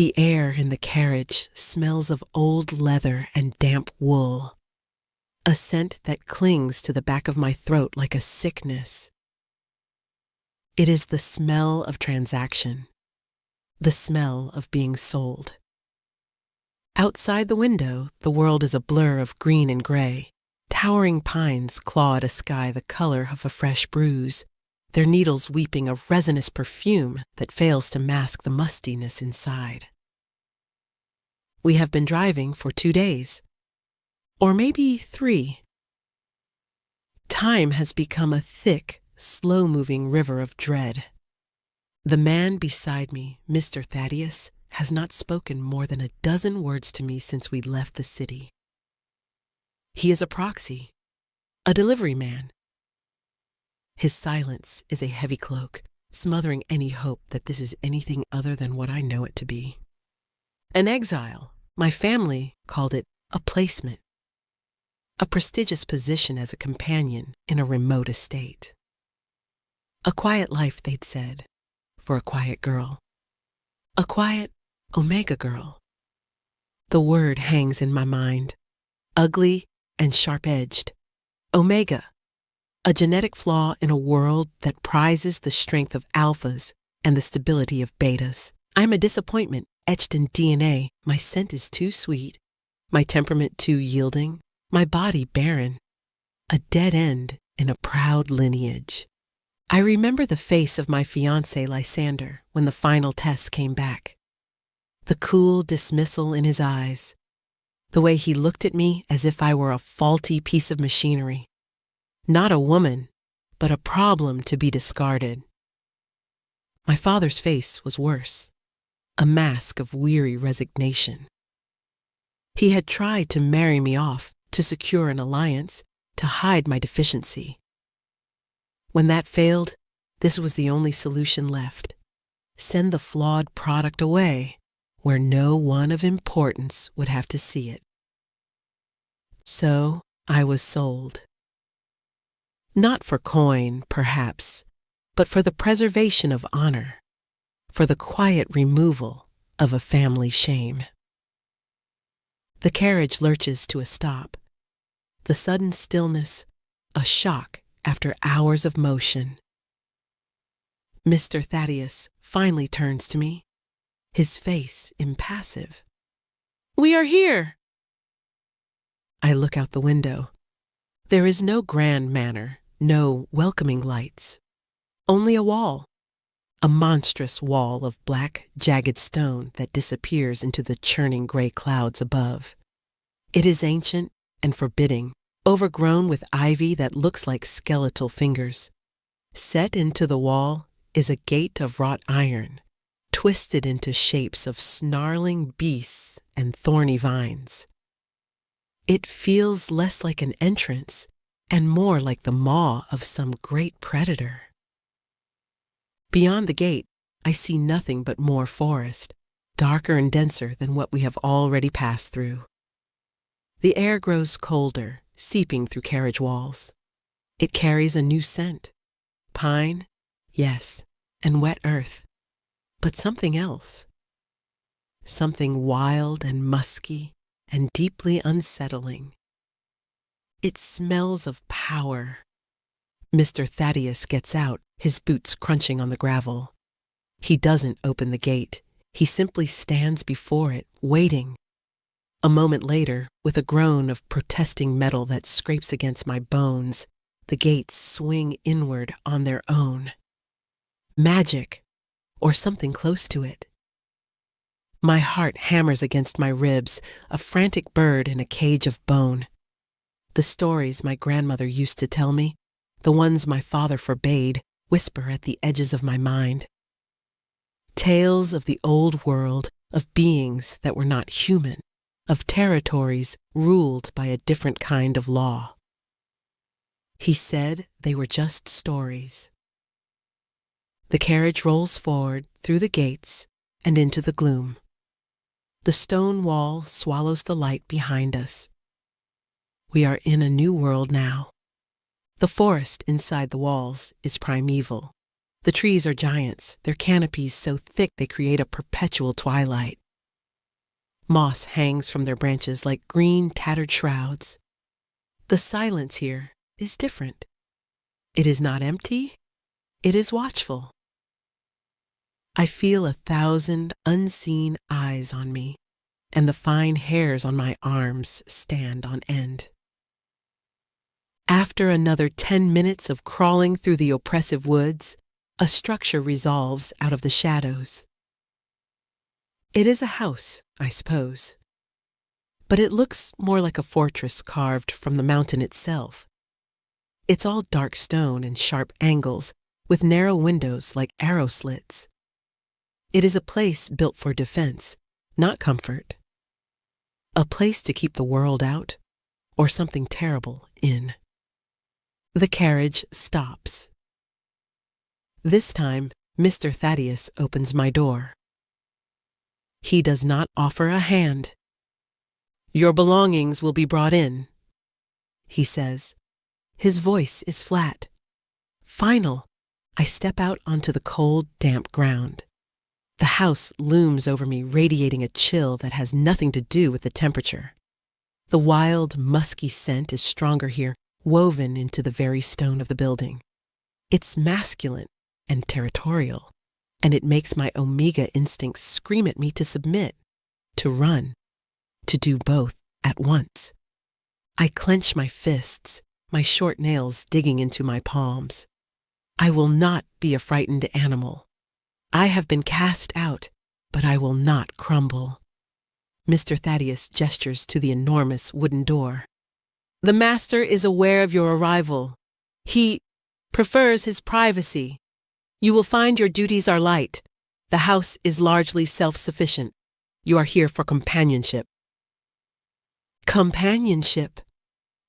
The air in the carriage smells of old leather and damp wool, a scent that clings to the back of my throat like a sickness. It is the smell of transaction, the smell of being sold. Outside the window, the world is a blur of green and gray. Towering pines claw at a sky the color of a fresh bruise, their needles weeping a resinous perfume that fails to mask the mustiness inside. We have been driving for 2 days, or maybe 3. Time has become a thick, slow-moving river of dread. The man beside me, Mr. Thaddeus, has not spoken more than a dozen words to me since we left the city. He is a proxy, a delivery man. His silence is a heavy cloak, smothering any hope that this is anything other than what I know it to be. An exile, my family called it a placement, a prestigious position as a companion in a remote estate. A quiet life, they'd said, for a quiet girl. A quiet Omega girl. The word hangs in my mind, ugly and sharp-edged. Omega, a genetic flaw in a world that prizes the strength of alphas and the stability of betas. I'm a disappointment etched in DNA. My scent is too sweet, my temperament too yielding, my body barren, a dead end in a proud lineage. I remember the face of my fiancé Lysander when the final test came back. The cool dismissal in his eyes, the way he looked at me as if I were a faulty piece of machinery. Not a woman, but a problem to be discarded. My father's face was worse, a mask of weary resignation. He had tried to marry me off, to secure an alliance, to hide my deficiency. When that failed, this was the only solution left. Send the flawed product away, where no one of importance would have to see it. So I was sold. Not for coin, perhaps, but for the preservation of honor, for the quiet removal of a family shame. The carriage lurches to a stop. The sudden stillness, a shock after hours of motion. Mr. Thaddeus finally turns to me, his face impassive. "We are here!" I look out the window. There is no grand manner, no welcoming lights. Only a wall, a monstrous wall of black, jagged stone that disappears into the churning gray clouds above. It is ancient and forbidding, overgrown with ivy that looks like skeletal fingers. Set into the wall is a gate of wrought iron, twisted into shapes of snarling beasts and thorny vines. It feels less like an entrance and more like the maw of some great predator. Beyond the gate, I see nothing but more forest, darker and denser than what we have already passed through. The air grows colder, seeping through carriage walls. It carries a new scent. Pine, yes, and wet earth, but something else. Something wild and musky and deeply unsettling. It smells of power. Mr. Thaddeus gets out, his boots crunching on the gravel. He doesn't open the gate. He simply stands before it, waiting. A moment later, with a groan of protesting metal that scrapes against my bones, the gates swing inward on their own. Magic, or something close to it. My heart hammers against my ribs, a frantic bird in a cage of bone. The stories my grandmother used to tell me, the ones my father forbade, whisper at the edges of my mind. Tales of the old world, of beings that were not human, of territories ruled by a different kind of law. He said they were just stories. The carriage rolls forward through the gates and into the gloom. The stone wall swallows the light behind us. We are in a new world now. The forest inside the walls is primeval. The trees are giants, their canopies so thick they create a perpetual twilight. Moss hangs from their branches like green, tattered shrouds. The silence here is different. It is not empty, it is watchful. I feel 1,000 unseen eyes on me, and the fine hairs on my arms stand on end. After another 10 minutes of crawling through the oppressive woods, a structure resolves out of the shadows. It is a house, I suppose, but it looks more like a fortress carved from the mountain itself. It's all dark stone and sharp angles, with narrow windows like arrow slits. It is a place built for defense, not comfort. A place to keep the world out, or something terrible in. The carriage stops. This time, Mr. Thaddeus opens my door. He does not offer a hand. "Your belongings will be brought in," he says. His voice is flat. Final. I step out onto the cold, damp ground. The house looms over me, radiating a chill that has nothing to do with the temperature. The wild, musky scent is stronger here, woven into the very stone of the building. It's masculine and territorial, and it makes my omega instincts scream at me to submit, to run, to do both at once. I clench my fists, my short nails digging into my palms. I will not be a frightened animal. I have been cast out, but I will not crumble. Mr. Thaddeus gestures to the enormous wooden door. "The master is aware of your arrival. He prefers his privacy. You will find your duties are light. The house is largely self-sufficient. You are here for companionship." Companionship.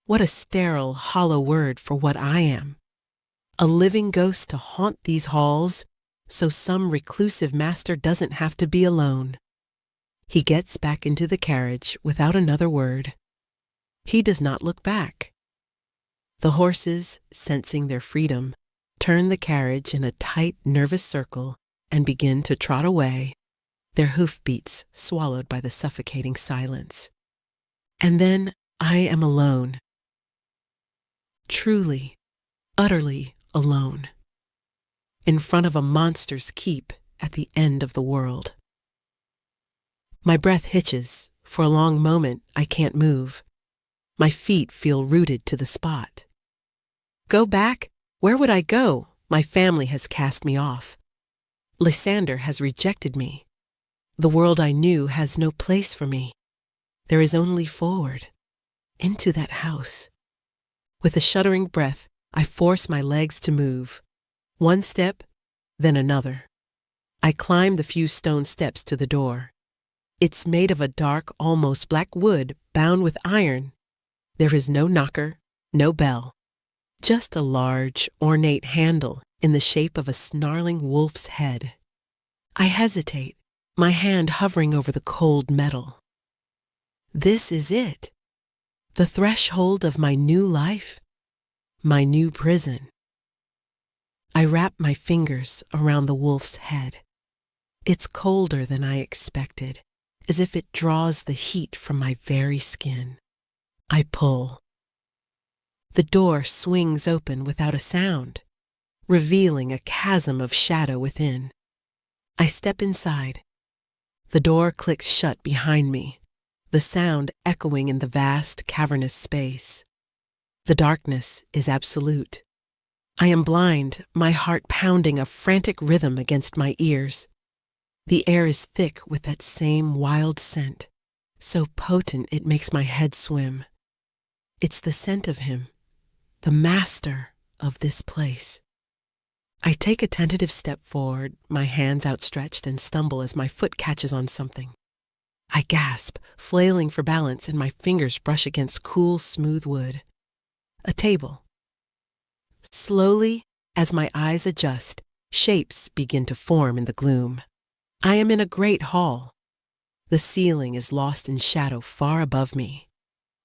What a sterile, hollow word for what I am. A living ghost to haunt these halls, so some reclusive master doesn't have to be alone. He gets back into the carriage without another word. He does not look back. The horses, sensing their freedom, turn the carriage in a tight, nervous circle and begin to trot away, their hoofbeats swallowed by the suffocating silence. And then I am alone. Truly, utterly alone. In front of a monster's keep at the end of the world. My breath hitches. For a long moment, I can't move. My feet feel rooted to the spot. Go back? Where would I go? My family has cast me off. Lysander has rejected me. The world I knew has no place for me. There is only forward, into that house. With a shuddering breath, I force my legs to move. One step, then another. I climb the few stone steps to the door. It's made of a dark, almost black wood bound with iron. There is no knocker, no bell. Just a large, ornate handle in the shape of a snarling wolf's head. I hesitate, my hand hovering over the cold metal. This is it. The threshold of my new life, my new prison. I wrap my fingers around the wolf's head. It's colder than I expected, as if it draws the heat from my very skin. I pull. The door swings open without a sound, revealing a chasm of shadow within. I step inside. The door clicks shut behind me, the sound echoing in the vast, cavernous space. The darkness is absolute. I am blind, my heart pounding a frantic rhythm against my ears. The air is thick with that same wild scent, so potent it makes my head swim. It's the scent of him, the master of this place. I take a tentative step forward, my hands outstretched, and stumble as my foot catches on something. I gasp, flailing for balance, and my fingers brush against cool, smooth wood. A table. Slowly, as my eyes adjust, shapes begin to form in the gloom. I am in a great hall. The ceiling is lost in shadow far above me.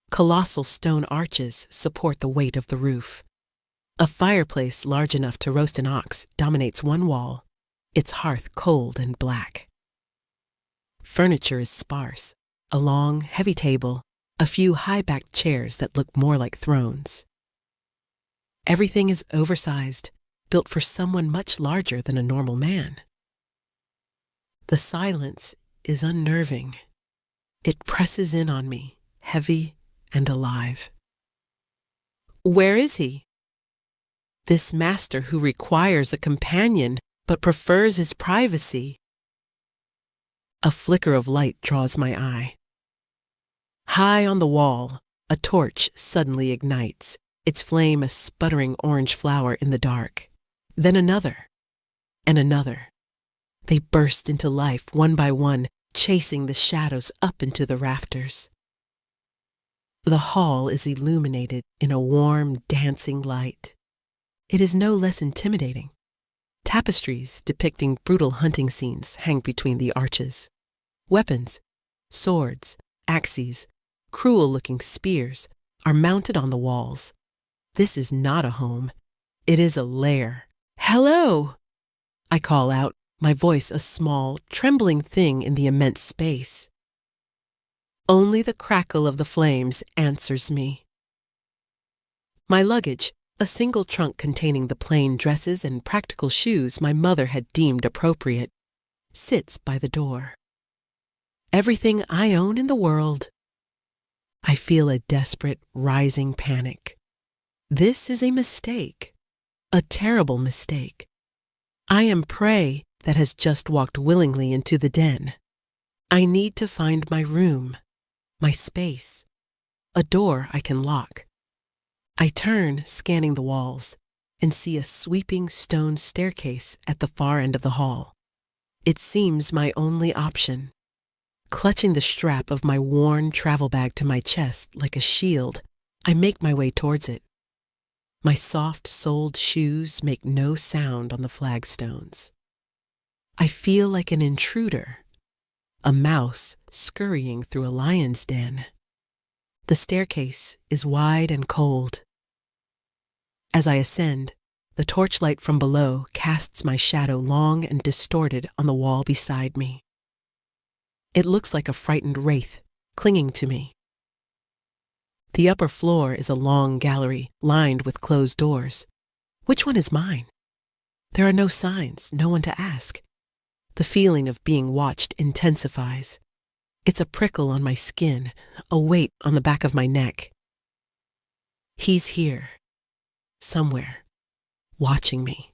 Colossal stone arches support the weight of the roof. A fireplace large enough to roast an ox dominates one wall, its hearth cold and black. Furniture is sparse, a long, heavy table, a few high-backed chairs that look more like thrones. Everything is oversized, built for someone much larger than a normal man. The silence is unnerving. It presses in on me, heavy and alive. Where is he? This master who requires a companion but prefers his privacy. A flicker of light draws my eye. High on the wall, a torch suddenly ignites, its flame a sputtering orange flower in the dark. Then another, and another. They burst into life one by one, chasing the shadows up into the rafters. The hall is illuminated in a warm, dancing light. It is no less intimidating. Tapestries depicting brutal hunting scenes hang between the arches. Weapons, swords, axes, cruel-looking spears are mounted on the walls. This is not a home. It is a lair. "Hello!" I call out, my voice a small, trembling thing in the immense space. Only the crackle of the flames answers me. My luggage, a single trunk containing the plain dresses and practical shoes my mother had deemed appropriate, sits by the door. Everything I own in the world. I feel a desperate, rising panic. This is a mistake, a terrible mistake. I am prey that has just walked willingly into the den. I need to find my room, my space, a door I can lock. I turn, scanning the walls, and see a sweeping stone staircase at the far end of the hall. It seems my only option. Clutching the strap of my worn travel bag to my chest like a shield, I make my way towards it. My soft-soled shoes make no sound on the flagstones. I feel like an intruder, a mouse scurrying through a lion's den. The staircase is wide and cold. As I ascend, the torchlight from below casts my shadow long and distorted on the wall beside me. It looks like a frightened wraith clinging to me. The upper floor is a long gallery lined with closed doors. Which one is mine? There are no signs, no one to ask. The feeling of being watched intensifies. It's a prickle on my skin, a weight on the back of my neck. He's here, somewhere, watching me.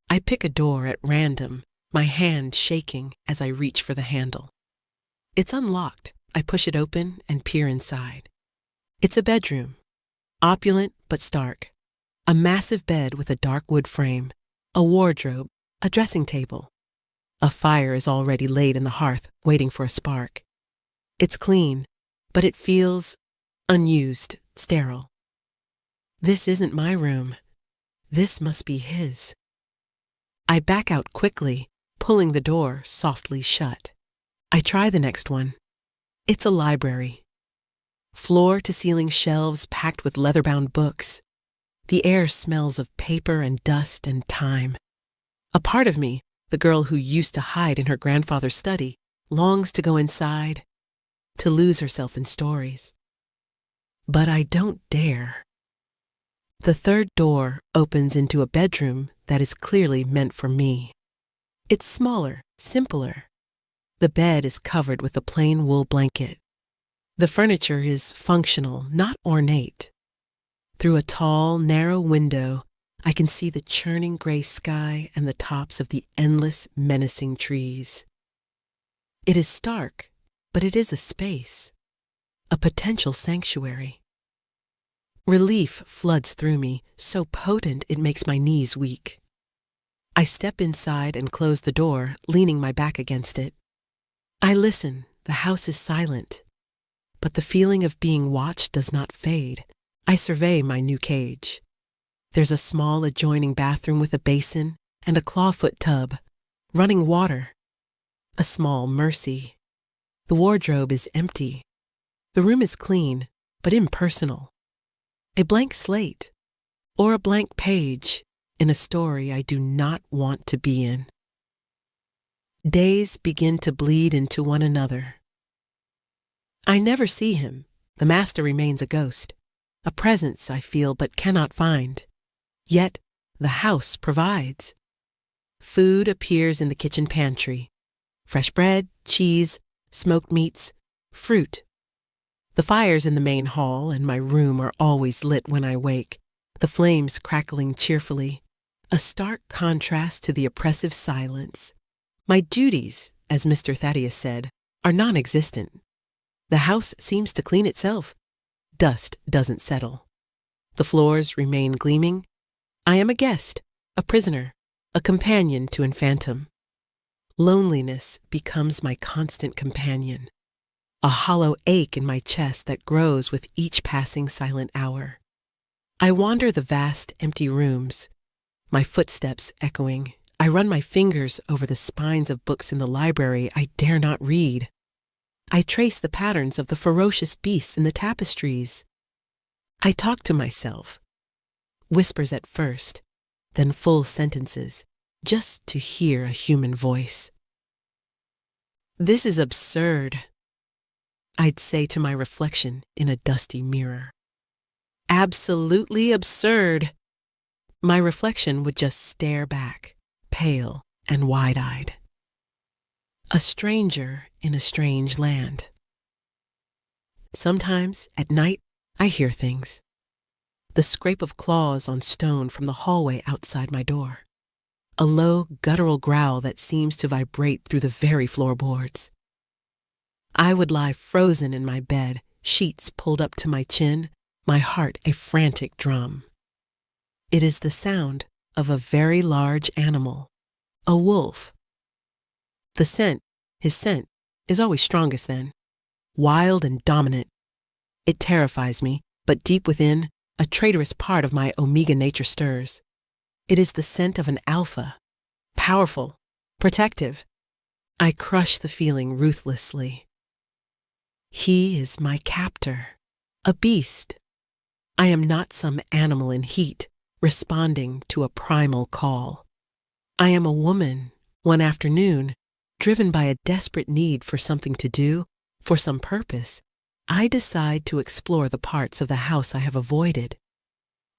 I pick a door at random, my hand shaking as I reach for the handle. It's unlocked. I push it open and peer inside. It's a bedroom, opulent but stark. A massive bed with a dark wood frame, a wardrobe, a dressing table. A fire is already laid in the hearth, waiting for a spark. It's clean, but it feels unused, sterile. This isn't my room. This must be his. I back out quickly, pulling the door softly shut. I try the next one. It's a library. Floor-to-ceiling shelves packed with leather-bound books. The air smells of paper and dust and time. A part of me, the girl who used to hide in her grandfather's study, longs to go inside, to lose herself in stories. But I don't dare. The third door opens into a bedroom that is clearly meant for me. It's smaller, simpler. The bed is covered with a plain wool blanket. The furniture is functional, not ornate. Through a tall, narrow window, I can see the churning gray sky and the tops of the endless, menacing trees. It is stark, but it is a space, a potential sanctuary. Relief floods through me, so potent it makes my knees weak. I step inside and close the door, leaning my back against it. I listen. The house is silent. But the feeling of being watched does not fade. I survey my new cage. There's a small adjoining bathroom with a basin and a clawfoot tub, running water. A small mercy. The wardrobe is empty. The room is clean, but impersonal. A blank slate, or a blank page in a story I do not want to be in. Days begin to bleed into one another. I never see him. The master remains a ghost, a presence I feel but cannot find. Yet the house provides. Food appears in the kitchen pantry. Fresh bread, cheese, smoked meats, fruit. The fires in the main hall and my room are always lit when I wake, the flames crackling cheerfully, a stark contrast to the oppressive silence. My duties, as Mr. Thaddeus said, are non-existent. The house seems to clean itself. Dust doesn't settle. The floors remain gleaming. I am a guest, a prisoner, a companion to infantum. Loneliness becomes my constant companion, a hollow ache in my chest that grows with each passing silent hour. I wander the vast, empty rooms, my footsteps echoing. I run my fingers over the spines of books in the library I dare not read. I trace the patterns of the ferocious beasts in the tapestries. I talk to myself, whispers at first, then full sentences, just to hear a human voice. This is absurd, I'd say to my reflection in a dusty mirror. Absolutely absurd. My reflection would just stare back, pale and wide-eyed. A stranger in a strange land. Sometimes, at night, I hear things. The scrape of claws on stone from the hallway outside my door. A low, guttural growl that seems to vibrate through the very floorboards. I would lie frozen in my bed, sheets pulled up to my chin, my heart a frantic drum. It is the sound of a very large animal, a wolf. His scent, is always strongest then, wild and dominant. It terrifies me, but deep within, a traitorous part of my omega nature stirs. It is the scent of an alpha, powerful, protective. I crush the feeling ruthlessly. He is my captor, a beast. I am not some animal in heat, responding to a primal call. I am a woman, one afternoon, driven by a desperate need for something to do, for some purpose. I decide to explore the parts of the house I have avoided.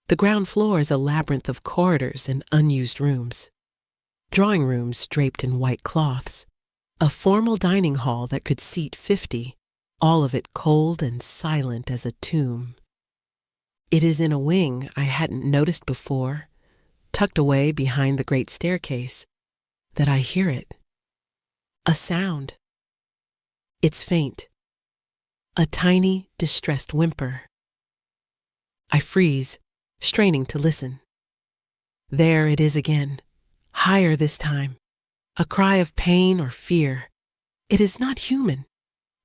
The ground floor is a labyrinth of corridors and unused rooms. Drawing rooms draped in white cloths. A formal dining hall that could seat 50, all of it cold and silent as a tomb. It is in a wing I hadn't noticed before, tucked away behind the great staircase, that I hear it. A sound. It's faint. A tiny, distressed whimper. I freeze, straining to listen. There it is again, higher this time. A cry of pain or fear. It is not human.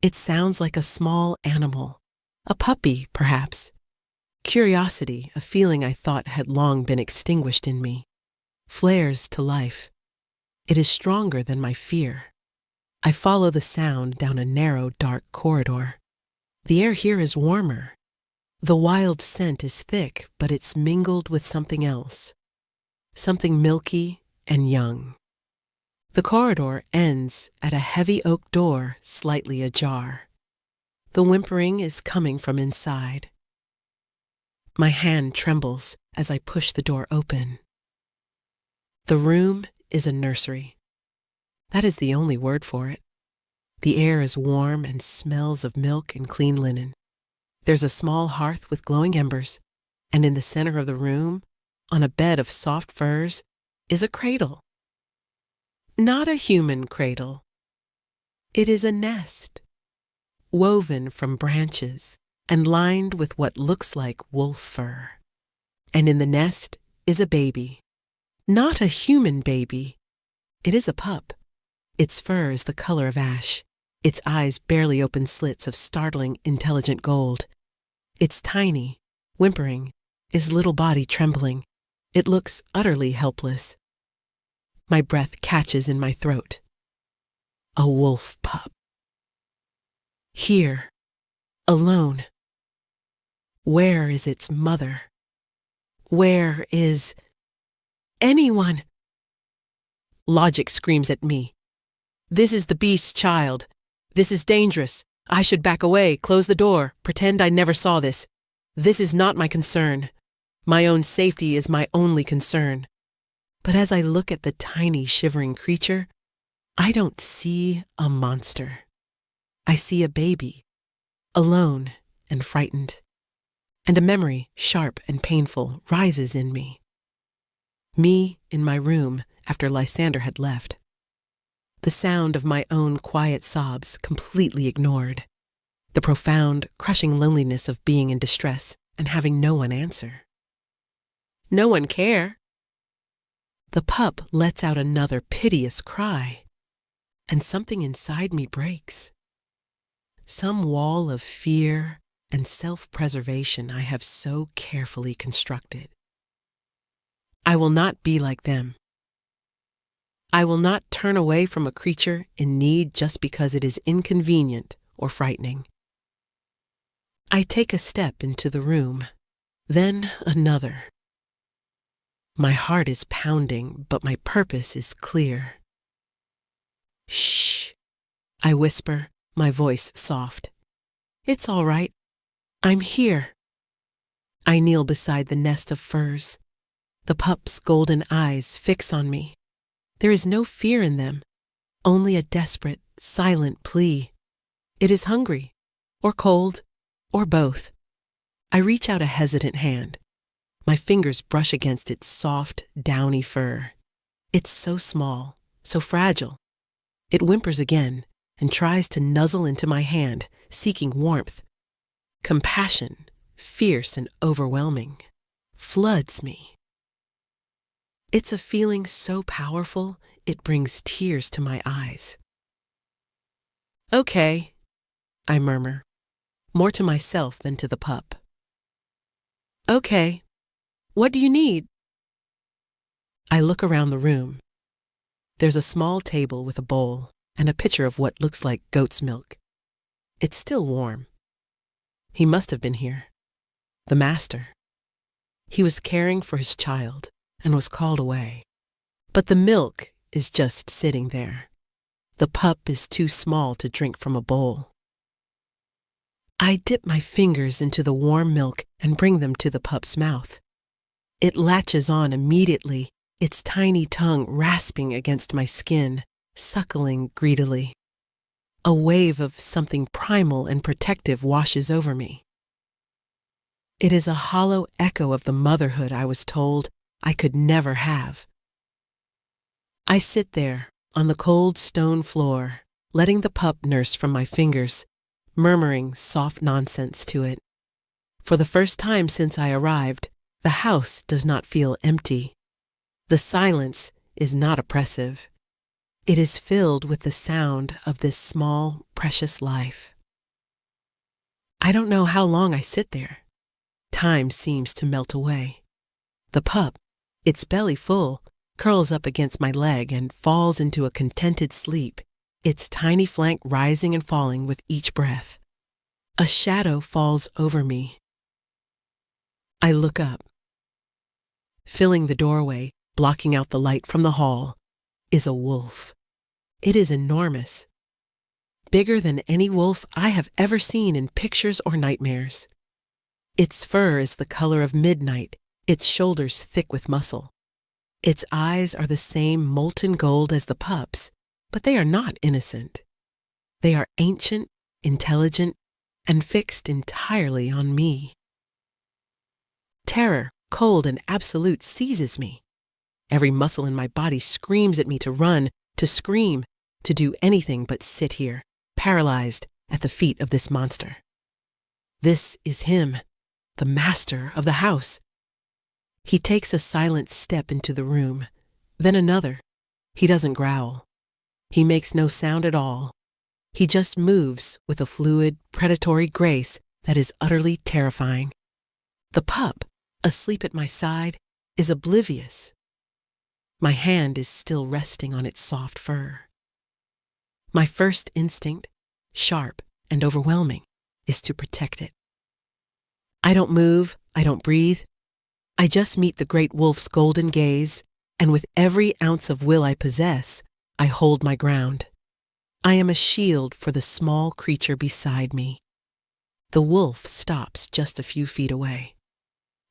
It sounds like a small animal, a puppy, perhaps. Curiosity, a feeling I thought had long been extinguished in me, flares to life. It is stronger than my fear. I follow the sound down a narrow, dark corridor. The air here is warmer. The wild scent is thick, but it's mingled with something else. Something milky and young. The corridor ends at a heavy oak door slightly ajar. The whimpering is coming from inside. My hand trembles as I push the door open. The room is a nursery. That is the only word for it. The air is warm and smells of milk and clean linen. There's a small hearth with glowing embers, and in the center of the room, on a bed of soft furs, is a cradle. Not a human cradle. It is a nest, woven from branches and lined with what looks like wolf fur. And in the nest is a baby. Not a human baby. It is a pup. Its fur is the color of ash. Its eyes barely open slits of startling, intelligent gold. It's tiny, whimpering, its little body trembling. It looks utterly helpless. My breath catches in my throat. A wolf pup. Here, alone. Where is its mother? Where is anyone? Logic screams at me. This is the beast's child. This is dangerous. I should back away, close the door, pretend I never saw this. This is not my concern. My own safety is my only concern. But as I look at the tiny, shivering creature, I don't see a monster. I see a baby, alone and frightened. And a memory, sharp and painful, rises in me. Me in my room after Lysander had left. The sound of my own quiet sobs completely ignored. The profound, crushing loneliness of being in distress and having no one answer. No one care. The pup lets out another piteous cry, and something inside me breaks. Some wall of fear and self-preservation I have so carefully constructed. I will not be like them. I will not turn away from a creature in need just because it is inconvenient or frightening. I take a step into the room, then another. My heart is pounding, but my purpose is clear. Shh, I whisper, my voice soft. It's all right. I'm here. I kneel beside the nest of furs. The pup's golden eyes fix on me. There is no fear in them, only a desperate, silent plea. It is hungry, or cold, or both. I reach out a hesitant hand. My fingers brush against its soft, downy fur. It's so small, so fragile. It whimpers again and tries to nuzzle into my hand, seeking warmth. Compassion, fierce and overwhelming, floods me. It's a feeling so powerful, it brings tears to my eyes. Okay, I murmur, more to myself than to the pup. Okay, what do you need? I look around the room. There's a small table with a bowl and a pitcher of what looks like goat's milk. It's still warm. He must have been here. The master. He was caring for his child and was called away. But the milk is just sitting there. The pup is too small to drink from a bowl. I dip my fingers into the warm milk and bring them to the pup's mouth. It latches on immediately, its tiny tongue rasping against my skin, suckling greedily. A wave of something primal and protective washes over me. It is a hollow echo of the motherhood I was told I could never have. I sit there on the cold stone floor, letting the pup nurse from my fingers, murmuring soft nonsense to it. For the first time since I arrived, the house does not feel empty. The silence is not oppressive. It is filled with the sound of this small, precious life. I don't know how long I sit there. Time seems to melt away. The pup, its belly full, curls up against my leg and falls into a contented sleep, its tiny flank rising and falling with each breath. A shadow falls over me. I look up. Filling the doorway, blocking out the light from the hall, is a wolf. It is enormous. Bigger than any wolf I have ever seen in pictures or nightmares. Its fur is the color of midnight, its shoulders thick with muscle. Its eyes are the same molten gold as the pup's, but they are not innocent. They are ancient, intelligent, and fixed entirely on me. Terror, cold and absolute, seizes me. Every muscle in my body screams at me to run, to scream, to do anything but sit here, paralyzed at the feet of this monster. This is him, the master of the house. He takes a silent step into the room, then another. He doesn't growl. He makes no sound at all. He just moves with a fluid, predatory grace that is utterly terrifying. The pup, asleep at my side, is oblivious. My hand is still resting on its soft fur. My first instinct, sharp and overwhelming, is to protect it. I don't move, I don't breathe. I just meet the great wolf's golden gaze, and with every ounce of will I possess, I hold my ground. I am a shield for the small creature beside me. The wolf stops just a few feet away.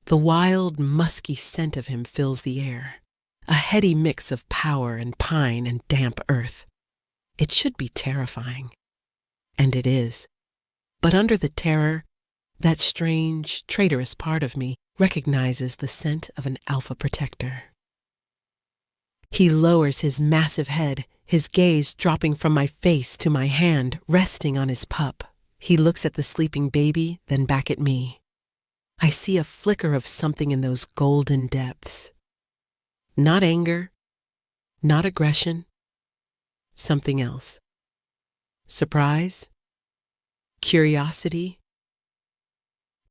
The wild, musky scent of him fills the air, a heady mix of power and pine and damp earth. It should be terrifying. And it is. But under the terror, that strange, traitorous part of me recognizes the scent of an alpha protector. He lowers his massive head, his gaze dropping from my face to my hand, resting on his pup. He looks at the sleeping baby, then back at me. I see a flicker of something in those golden depths. Not anger, not aggression, something else. Surprise? Curiosity?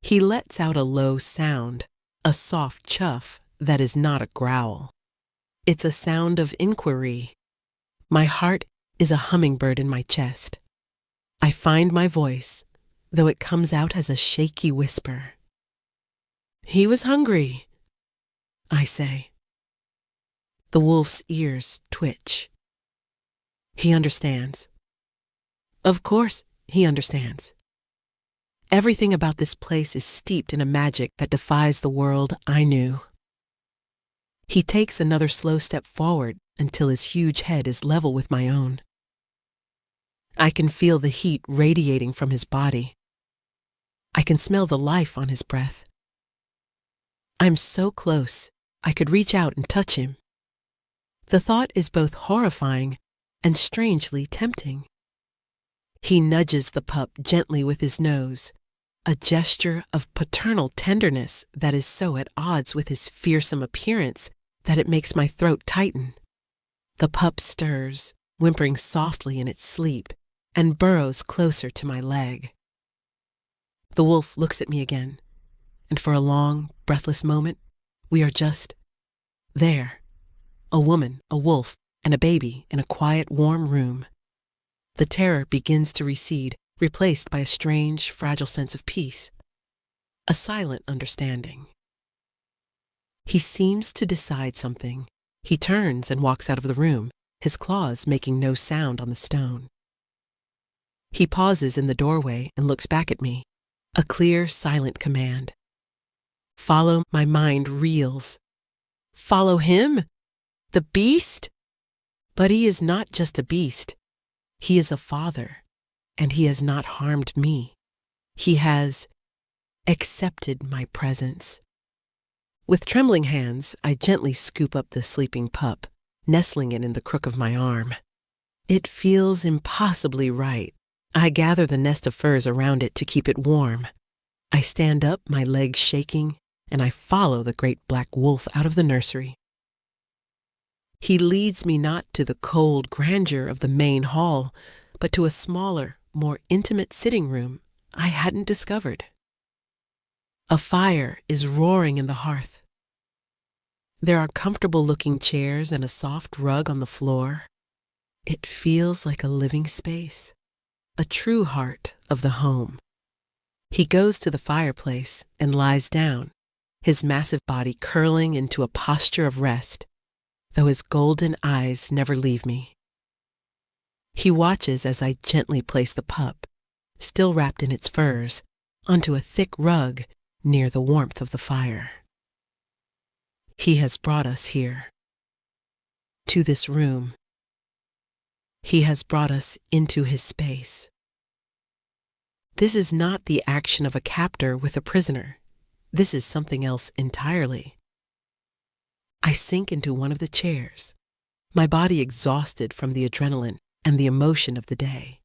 He lets out a low sound, a soft chuff that is not a growl. It's a sound of inquiry. My heart is a hummingbird in my chest. I find my voice, though it comes out as a shaky whisper. He was hungry, I say. The wolf's ears twitch. He understands. Of course, he understands. Everything about this place is steeped in a magic that defies the world I knew. He takes another slow step forward until his huge head is level with my own. I can feel the heat radiating from his body. I can smell the life on his breath. I'm so close, I could reach out and touch him. The thought is both horrifying and strangely tempting. He nudges the pup gently with his nose, a gesture of paternal tenderness that is so at odds with his fearsome appearance that it makes my throat tighten. The pup stirs, whimpering softly in its sleep, and burrows closer to my leg. The wolf looks at me again, and for a long, breathless moment, we are just there. A woman, a wolf, and a baby in a quiet, warm room. The terror begins to recede, replaced by a strange, fragile sense of peace. A silent understanding. He seems to decide something. He turns and walks out of the room, his claws making no sound on the stone. He pauses in the doorway and looks back at me, a clear, silent command. Follow. My mind reels. Follow him? The beast? But he is not just a beast. He is a father, and he has not harmed me. He has accepted my presence. With trembling hands, I gently scoop up the sleeping pup, nestling it in the crook of my arm. It feels impossibly right. I gather the nest of furs around it to keep it warm. I stand up, my legs shaking, and I follow the great black wolf out of the nursery. He leads me not to the cold grandeur of the main hall, but to a smaller, more intimate sitting room I hadn't discovered. A fire is roaring in the hearth. There are comfortable-looking chairs and a soft rug on the floor. It feels like a living space, a true heart of the home. He goes to the fireplace and lies down, his massive body curling into a posture of rest, though his golden eyes never leave me. He watches as I gently place the pup, still wrapped in its furs, onto a thick rug near the warmth of the fire. He has brought us here, to this room. He has brought us into his space. This is not the action of a captor with a prisoner. This is something else entirely. I sink into one of the chairs, my body exhausted from the adrenaline and the emotion of the day.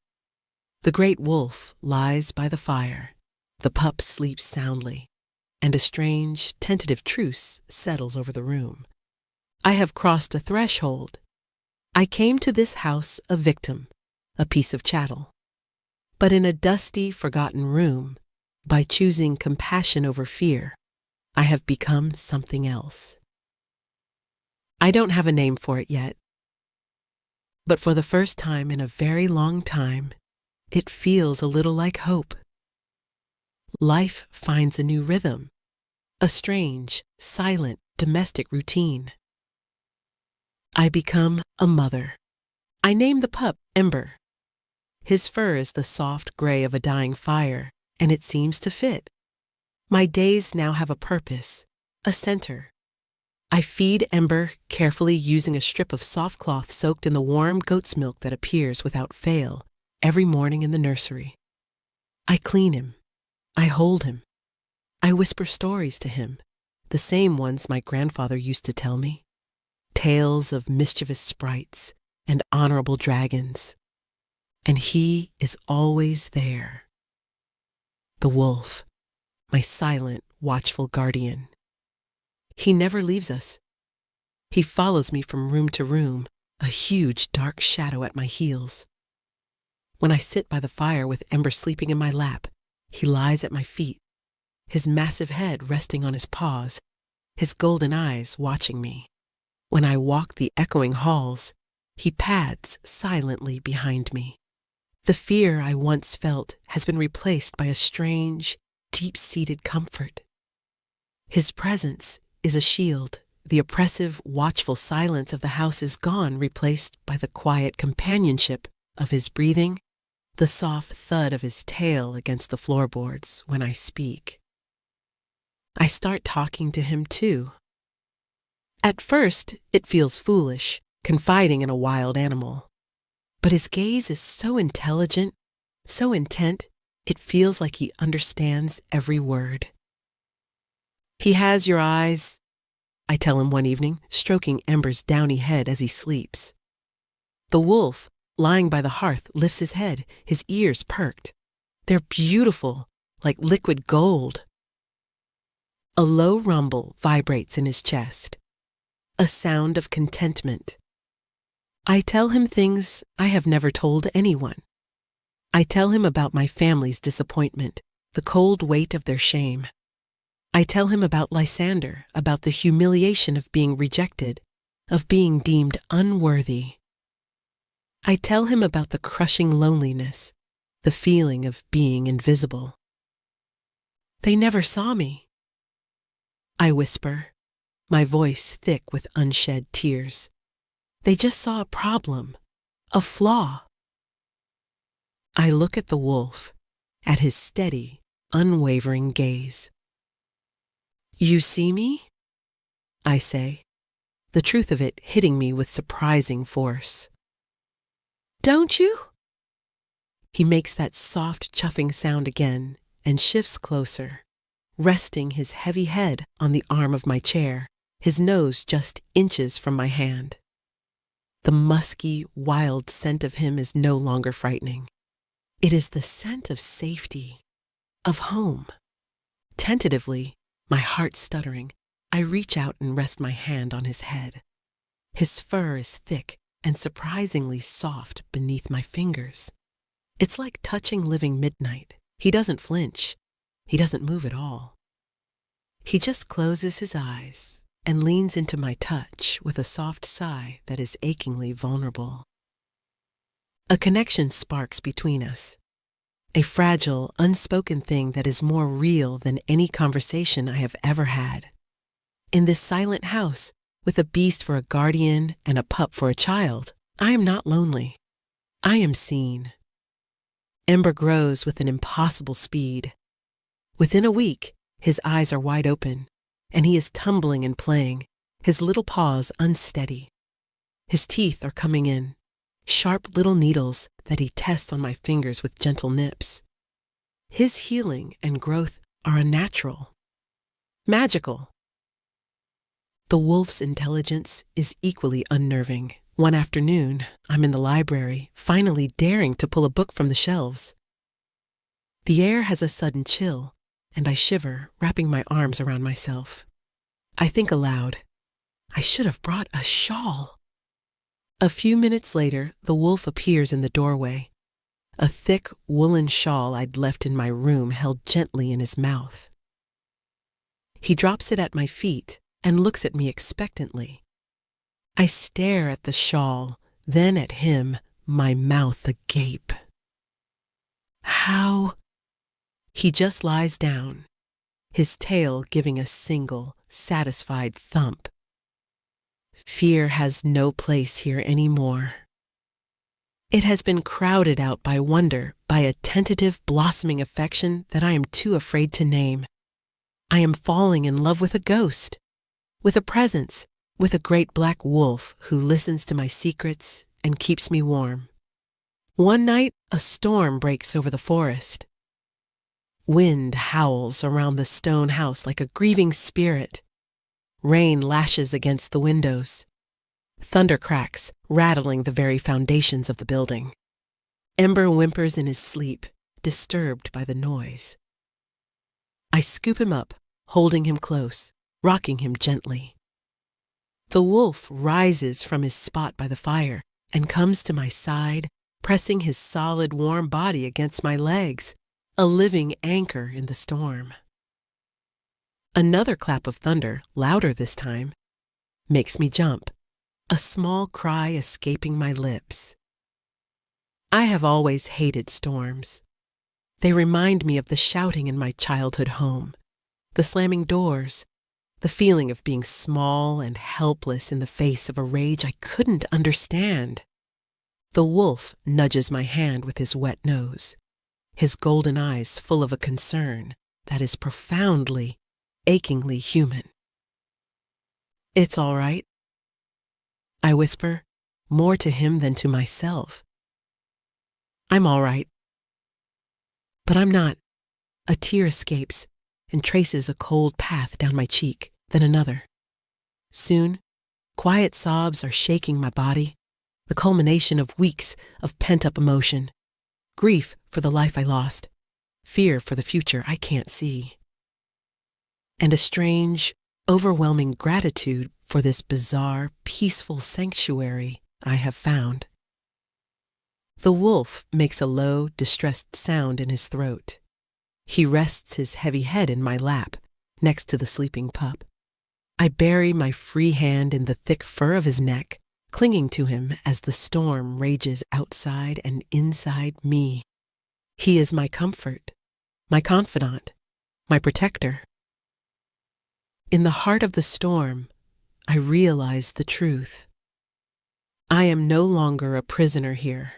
The great wolf lies by the fire. The pup sleeps soundly, and a strange, tentative truce settles over the room. I have crossed a threshold. I came to this house a victim, a piece of chattel. But in a dusty, forgotten room, by choosing compassion over fear, I have become something else. I don't have a name for it yet, but for the first time in a very long time, it feels a little like hope. Life finds a new rhythm, a strange, silent, domestic routine. I become a mother. I name the pup Ember. His fur is the soft gray of a dying fire, and it seems to fit. My days now have a purpose, a center. I feed Ember, carefully using a strip of soft cloth soaked in the warm goat's milk that appears without fail every morning in the nursery. I clean him. I hold him. I whisper stories to him, the same ones my grandfather used to tell me. Tales of mischievous sprites and honorable dragons. And he is always there. The wolf, my silent, watchful guardian. He never leaves us. He follows me from room to room, a huge dark shadow at my heels. When I sit by the fire with Ember sleeping in my lap, he lies at my feet, his massive head resting on his paws, his golden eyes watching me. When I walk the echoing halls, he pads silently behind me. The fear I once felt has been replaced by a strange, deep-seated comfort. His presence is a shield. The oppressive, watchful silence of the house is gone, replaced by the quiet companionship of his breathing, the soft thud of his tail against the floorboards when I speak. I start talking to him too. At first, it feels foolish, confiding in a wild animal. But his gaze is so intelligent, so intent, it feels like he understands every word. He has your eyes, I tell him one evening, stroking Ember's downy head as he sleeps. The wolf, lying by the hearth, lifts his head, his ears perked. They're beautiful, like liquid gold. A low rumble vibrates in his chest, a sound of contentment. I tell him things I have never told anyone. I tell him about my family's disappointment, the cold weight of their shame. I tell him about Lysander, about the humiliation of being rejected, of being deemed unworthy. I tell him about the crushing loneliness, the feeling of being invisible. They never saw me. I whisper, my voice thick with unshed tears. They just saw a problem, a flaw. I look at the wolf, at his steady, unwavering gaze. You see me? I say, the truth of it hitting me with surprising force. Don't you? He makes that soft chuffing sound again and shifts closer, resting his heavy head on the arm of my chair, his nose just inches from my hand. The musky, wild scent of him is no longer frightening. It is the scent of safety, of home. Tentatively, my heart stuttering, I reach out and rest my hand on his head. His fur is thick and surprisingly soft beneath my fingers. It's like touching living midnight. He doesn't flinch. He doesn't move at all. He just closes his eyes and leans into my touch with a soft sigh that is achingly vulnerable. A connection sparks between us, a fragile, unspoken thing that is more real than any conversation I have ever had. In this silent house, with a beast for a guardian and a pup for a child, I am not lonely. I am seen. Ember grows with an impossible speed. Within a week, his eyes are wide open, and he is tumbling and playing, his little paws unsteady. His teeth are coming in, sharp little needles that he tests on my fingers with gentle nips. His healing and growth are unnatural, magical. The wolf's intelligence is equally unnerving. One afternoon, I'm in the library, finally daring to pull a book from the shelves. The air has a sudden chill, and I shiver, wrapping my arms around myself. I think aloud, I should have brought a shawl. A few minutes later, the wolf appears in the doorway, a thick woolen shawl I'd left in my room held gently in his mouth. He drops it at my feet and looks at me expectantly. I stare at the shawl, then at him, my mouth agape. How? He just lies down, his tail giving a single, satisfied thump. Fear has no place here anymore. It has been crowded out by wonder, by a tentative blossoming affection that I am too afraid to name. I am falling in love with a ghost, with a presence, with a great black wolf who listens to my secrets and keeps me warm. One night, a storm breaks over the forest. Wind howls around the stone house like a grieving spirit. Rain lashes against the windows. Thunder cracks, rattling the very foundations of the building. Ember whimpers in his sleep, disturbed by the noise. I scoop him up, holding him close, rocking him gently. The wolf rises from his spot by the fire and comes to my side, pressing his solid, warm body against my legs, a living anchor in the storm. Another clap of thunder, louder this time, makes me jump, a small cry escaping my lips. I have always hated storms. They remind me of the shouting in my childhood home, the slamming doors, the feeling of being small and helpless in the face of a rage I couldn't understand. The wolf nudges my hand with his wet nose, his golden eyes full of a concern that is profoundly, achingly human. "It's all right," I whisper, more to him than to myself. "I'm all right." But I'm not. A tear escapes and traces a cold path down my cheek, then another. Soon, quiet sobs are shaking my body, the culmination of weeks of pent-up emotion, grief for the life I lost, fear for the future I can't see, and a strange, overwhelming gratitude for this bizarre, peaceful sanctuary I have found. The wolf makes a low, distressed sound in his throat. He rests his heavy head in my lap, next to the sleeping pup. I bury my free hand in the thick fur of his neck, clinging to him as the storm rages outside and inside me. He is my comfort, my confidant, my protector. In the heart of the storm, I realize the truth. I am no longer a prisoner here.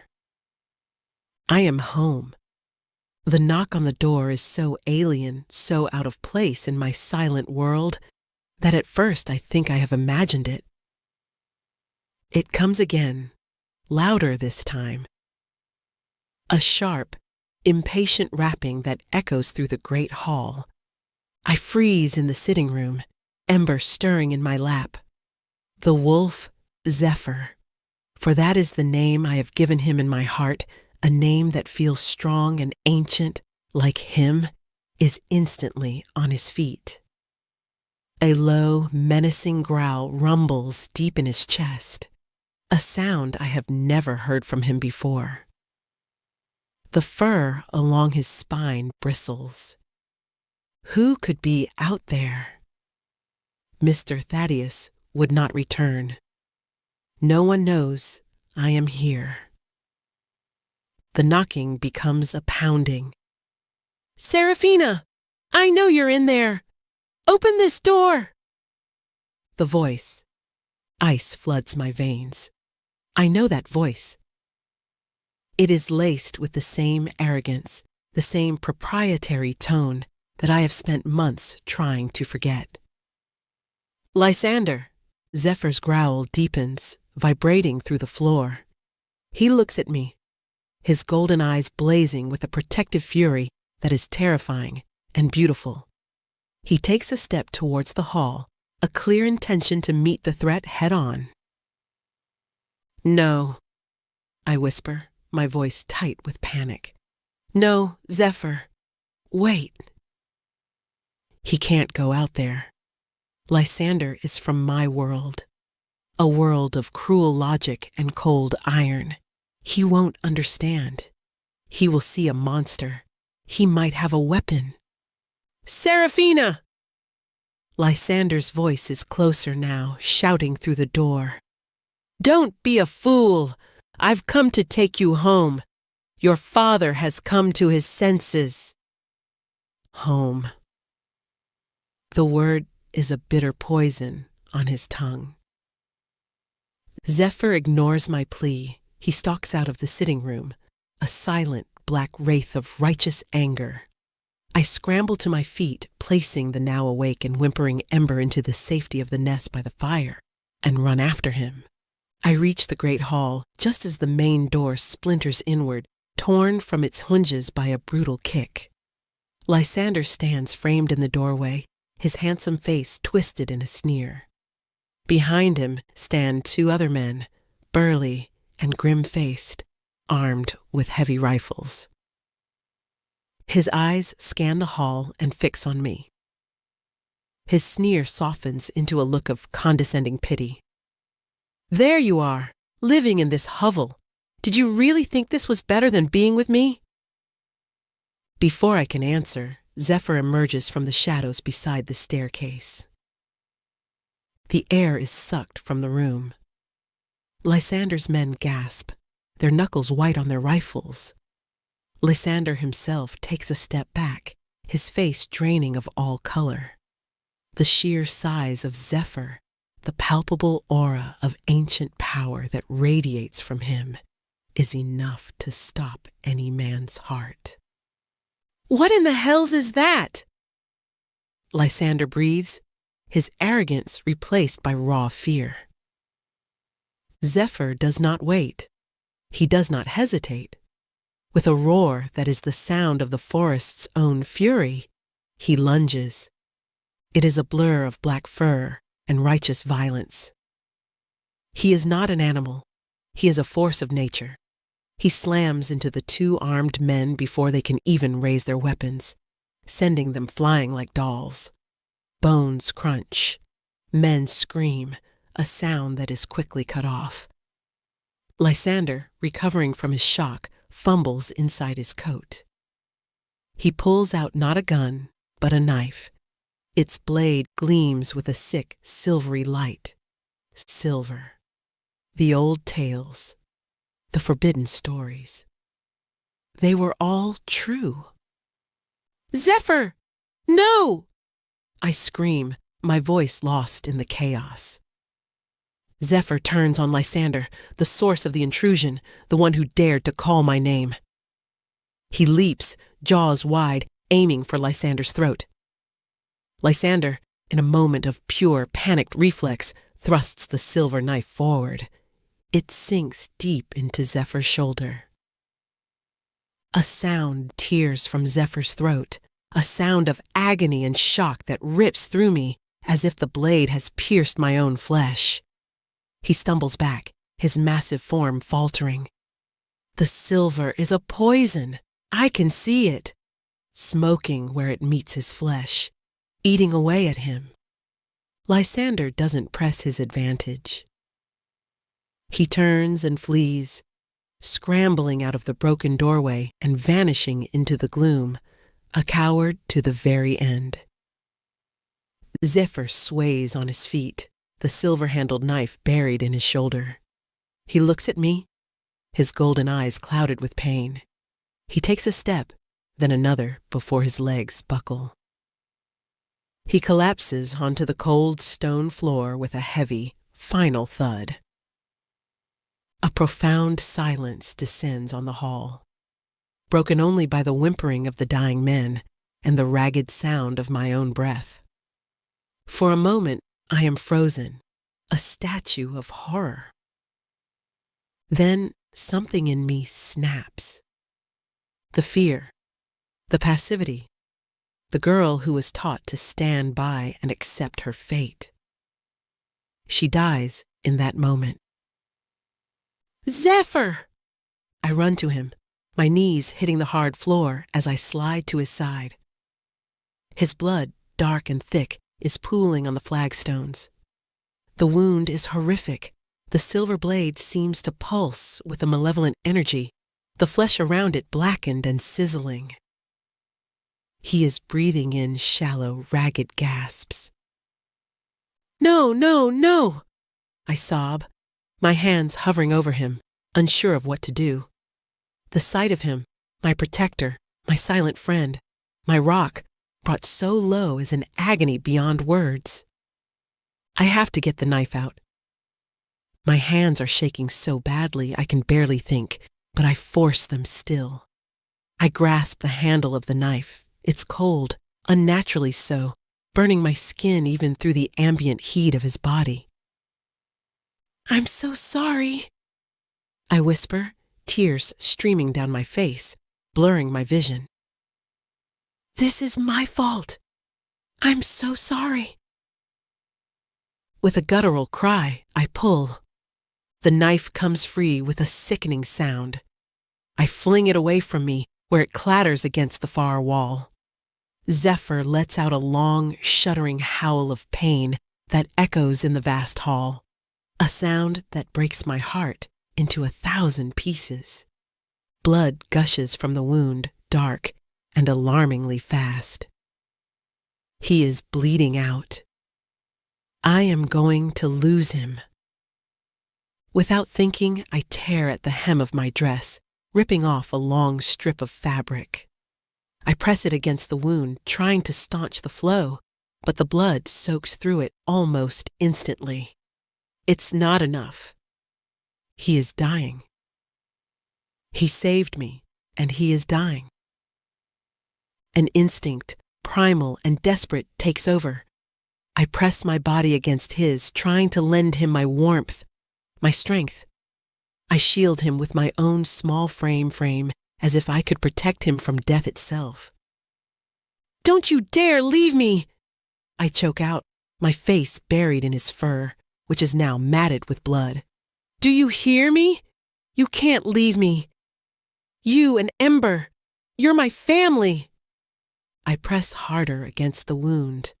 I am home. The knock on the door is so alien, so out of place in my silent world, that at first I think I have imagined it. It comes again, louder this time. A sharp, impatient rapping that echoes through the great hall. I freeze in the sitting room, Ember stirring in my lap. The wolf, Zephyr, for that is the name I have given him in my heart, a name that feels strong and ancient, like him, is instantly on his feet. A low, menacing growl rumbles deep in his chest, a sound I have never heard from him before. The fur along his spine bristles. Who could be out there? Mr. Thaddeus would not return. No one knows I am here. The knocking becomes a pounding. "Seraphina! I know you're in there! Open this door!" The voice. Ice floods my veins. I know that voice. It is laced with the same arrogance, the same proprietary tone that I have spent months trying to forget. "Lysander!" Zephyr's growl deepens, vibrating through the floor. He looks at me, his golden eyes blazing with a protective fury that is terrifying and beautiful. He takes a step towards the hall, a clear intention to meet the threat head-on. "No," I whisper, my voice tight with panic. "No, Zephyr. Wait." He can't go out there. Lysander is from my world, a world of cruel logic and cold iron. He won't understand. He will see a monster. He might have a weapon. "Seraphina!" Lysander's voice is closer now, shouting through the door. "Don't be a fool! I've come to take you home. Your father has come to his senses." Home. The word is a bitter poison on his tongue. Zephyr ignores my plea, He stalks out of the sitting room, a silent black wraith of righteous anger. I scramble to my feet, placing the now awake and whimpering Ember into the safety of the nest by the fire, and run after him. I reach the great hall just as the main door splinters inward, torn from its hinges by a brutal kick. Lysander stands framed in the doorway, his handsome face twisted in a sneer. Behind him stand two other men, burly and grim-faced, armed with heavy rifles. His eyes scan the hall and fix on me. His sneer softens into a look of condescending pity. "There you are, living in this hovel. Did you really think this was better than being with me?" Before I can answer, Zephyr emerges from the shadows beside the staircase. The air is sucked from the room. Lysander's men gasp, their knuckles white on their rifles. Lysander himself takes a step back, his face draining of all color. The sheer size of Zephyr, the palpable aura of ancient power that radiates from him, is enough to stop any man's heart. "What in the hells is that?" Lysander breathes, his arrogance replaced by raw fear. Zephyr does not wait. He does not hesitate. With a roar that is the sound of the forest's own fury, he lunges. It is a blur of black fur and righteous violence. He is not an animal. He is a force of nature. He slams into the two armed men before they can even raise their weapons, sending them flying like dolls. Bones crunch. Men scream, a sound that is quickly cut off. Lysander, recovering from his shock, fumbles inside his coat. He pulls out not a gun, but a knife. Its blade gleams with a sick, silvery light. Silver. The old tales. The forbidden stories. They were all true. "Zephyr! No!" I scream, my voice lost in the chaos. Zephyr turns on Lysander, the source of the intrusion, the one who dared to call my name. He leaps, jaws wide, aiming for Lysander's throat. Lysander, in a moment of pure, panicked reflex, thrusts the silver knife forward. It sinks deep into Zephyr's shoulder. A sound tears from Zephyr's throat, a sound of agony and shock that rips through me as if the blade has pierced my own flesh. He stumbles back, his massive form faltering. The silver is a poison. I can see it, smoking where it meets his flesh, eating away at him. Lysander doesn't press his advantage. He turns and flees, scrambling out of the broken doorway and vanishing into the gloom, a coward to the very end. Zephyr sways on his feet, the silver-handled knife buried in his shoulder. He looks at me, his golden eyes clouded with pain. He takes a step, then another before his legs buckle. He collapses onto the cold stone floor with a heavy, final thud. A profound silence descends on the hall, broken only by the whimpering of the dying men and the ragged sound of my own breath. For a moment, I am frozen, a statue of horror. Then something in me snaps. The fear, the passivity, the girl who was taught to stand by and accept her fate. She dies in that moment. "Zephyr!" I run to him, my knees hitting the hard floor as I slide to his side. His blood, dark and thick, is pooling on the flagstones. The wound is horrific. The silver blade seems to pulse with a malevolent energy, the flesh around it blackened and sizzling. He is breathing in shallow, ragged gasps. "No, no, no!" I sob, my hands hovering over him, unsure of what to do. The sight of him, my protector, my silent friend, my rock, brought so low is an agony beyond words. I have to get the knife out. My hands are shaking so badly I can barely think, but I force them still. I grasp the handle of the knife. It's cold, unnaturally so, burning my skin even through the ambient heat of his body. "I'm so sorry," I whisper, tears streaming down my face, blurring my vision. "This is my fault. I'm so sorry." With a guttural cry, I pull. The knife comes free with a sickening sound. I fling it away from me, where it clatters against the far wall. Zephyr lets out a long, shuddering howl of pain that echoes in the vast hall, a sound that breaks my heart into 1,000 pieces. Blood gushes from the wound, dark and alarmingly fast. He is bleeding out. I am going to lose him. Without thinking, I tear at the hem of my dress, ripping off a long strip of fabric. I press it against the wound, trying to staunch the flow, but the blood soaks through it almost instantly. It's not enough. He is dying. He saved me, and he is dying. An instinct, primal and desperate, takes over. I press my body against his, trying to lend him my warmth, my strength. I shield him with my own small frame, as if I could protect him from death itself. "Don't you dare leave me!" I choke out, my face buried in his fur, which is now matted with blood. "Do you hear me? You can't leave me. You and Ember, you're my family." I press harder against the wound,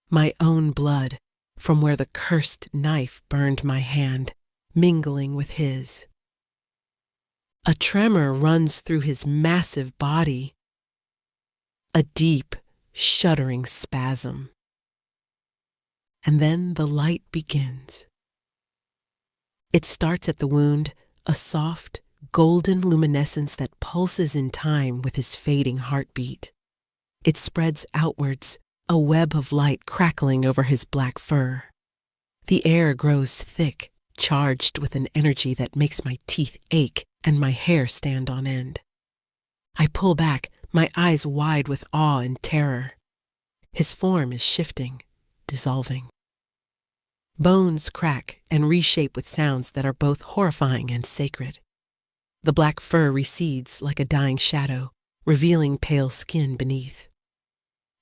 my own blood, from where the cursed knife burned my hand, mingling with his. A tremor runs through his massive body, a deep, shuddering spasm. And then the light begins. It starts at the wound, a soft, golden luminescence that pulses in time with his fading heartbeat. It spreads outwards, a web of light crackling over his black fur. The air grows thick, charged with an energy that makes my teeth ache and my hair stand on end. I pull back, my eyes wide with awe and terror. His form is shifting, dissolving. Bones crack and reshape with sounds that are both horrifying and sacred. The black fur recedes like a dying shadow, revealing pale skin beneath.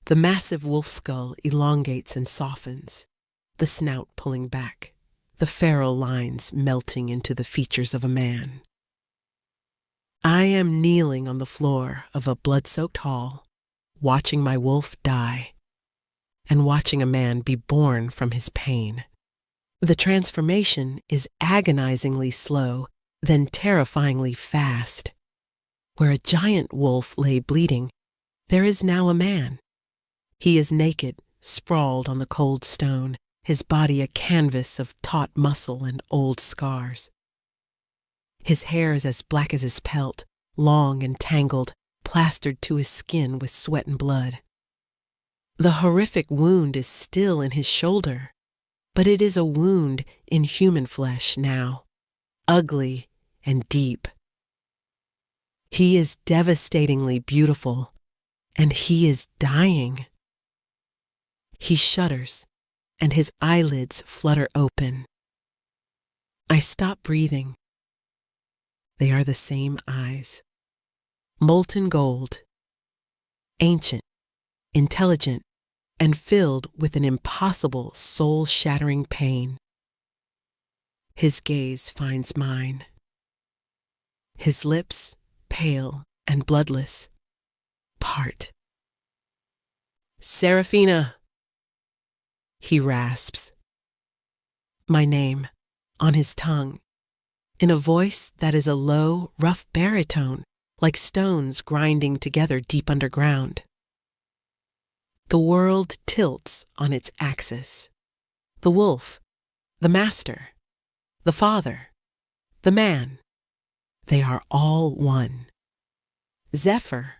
The massive wolf skull elongates and softens, the snout pulling back, the feral lines melting into the features of a man. I am kneeling on the floor of a blood-soaked hall, watching my wolf die, and watching a man be born from his pain. The transformation is agonizingly slow, then terrifyingly fast. Where a giant wolf lay bleeding, there is now a man. He is naked, sprawled on the cold stone, his body a canvas of taut muscle and old scars. His hair is as black as his pelt, long and tangled, plastered to his skin with sweat and blood. The horrific wound is still in his shoulder, but it is a wound in human flesh now, ugly and deep. He is devastatingly beautiful, and he is dying. He shudders, and his eyelids flutter open. I stop breathing. They are the same eyes, molten gold, ancient, intelligent, and filled with an impossible, soul-shattering pain. His gaze finds mine. His lips, pale and bloodless, part. "Seraphina," he rasps. My name, on his tongue, in a voice that is a low, rough baritone, like stones grinding together deep underground. The world tilts on its axis. The wolf, the master, the father, the man, they are all one. Zephyr.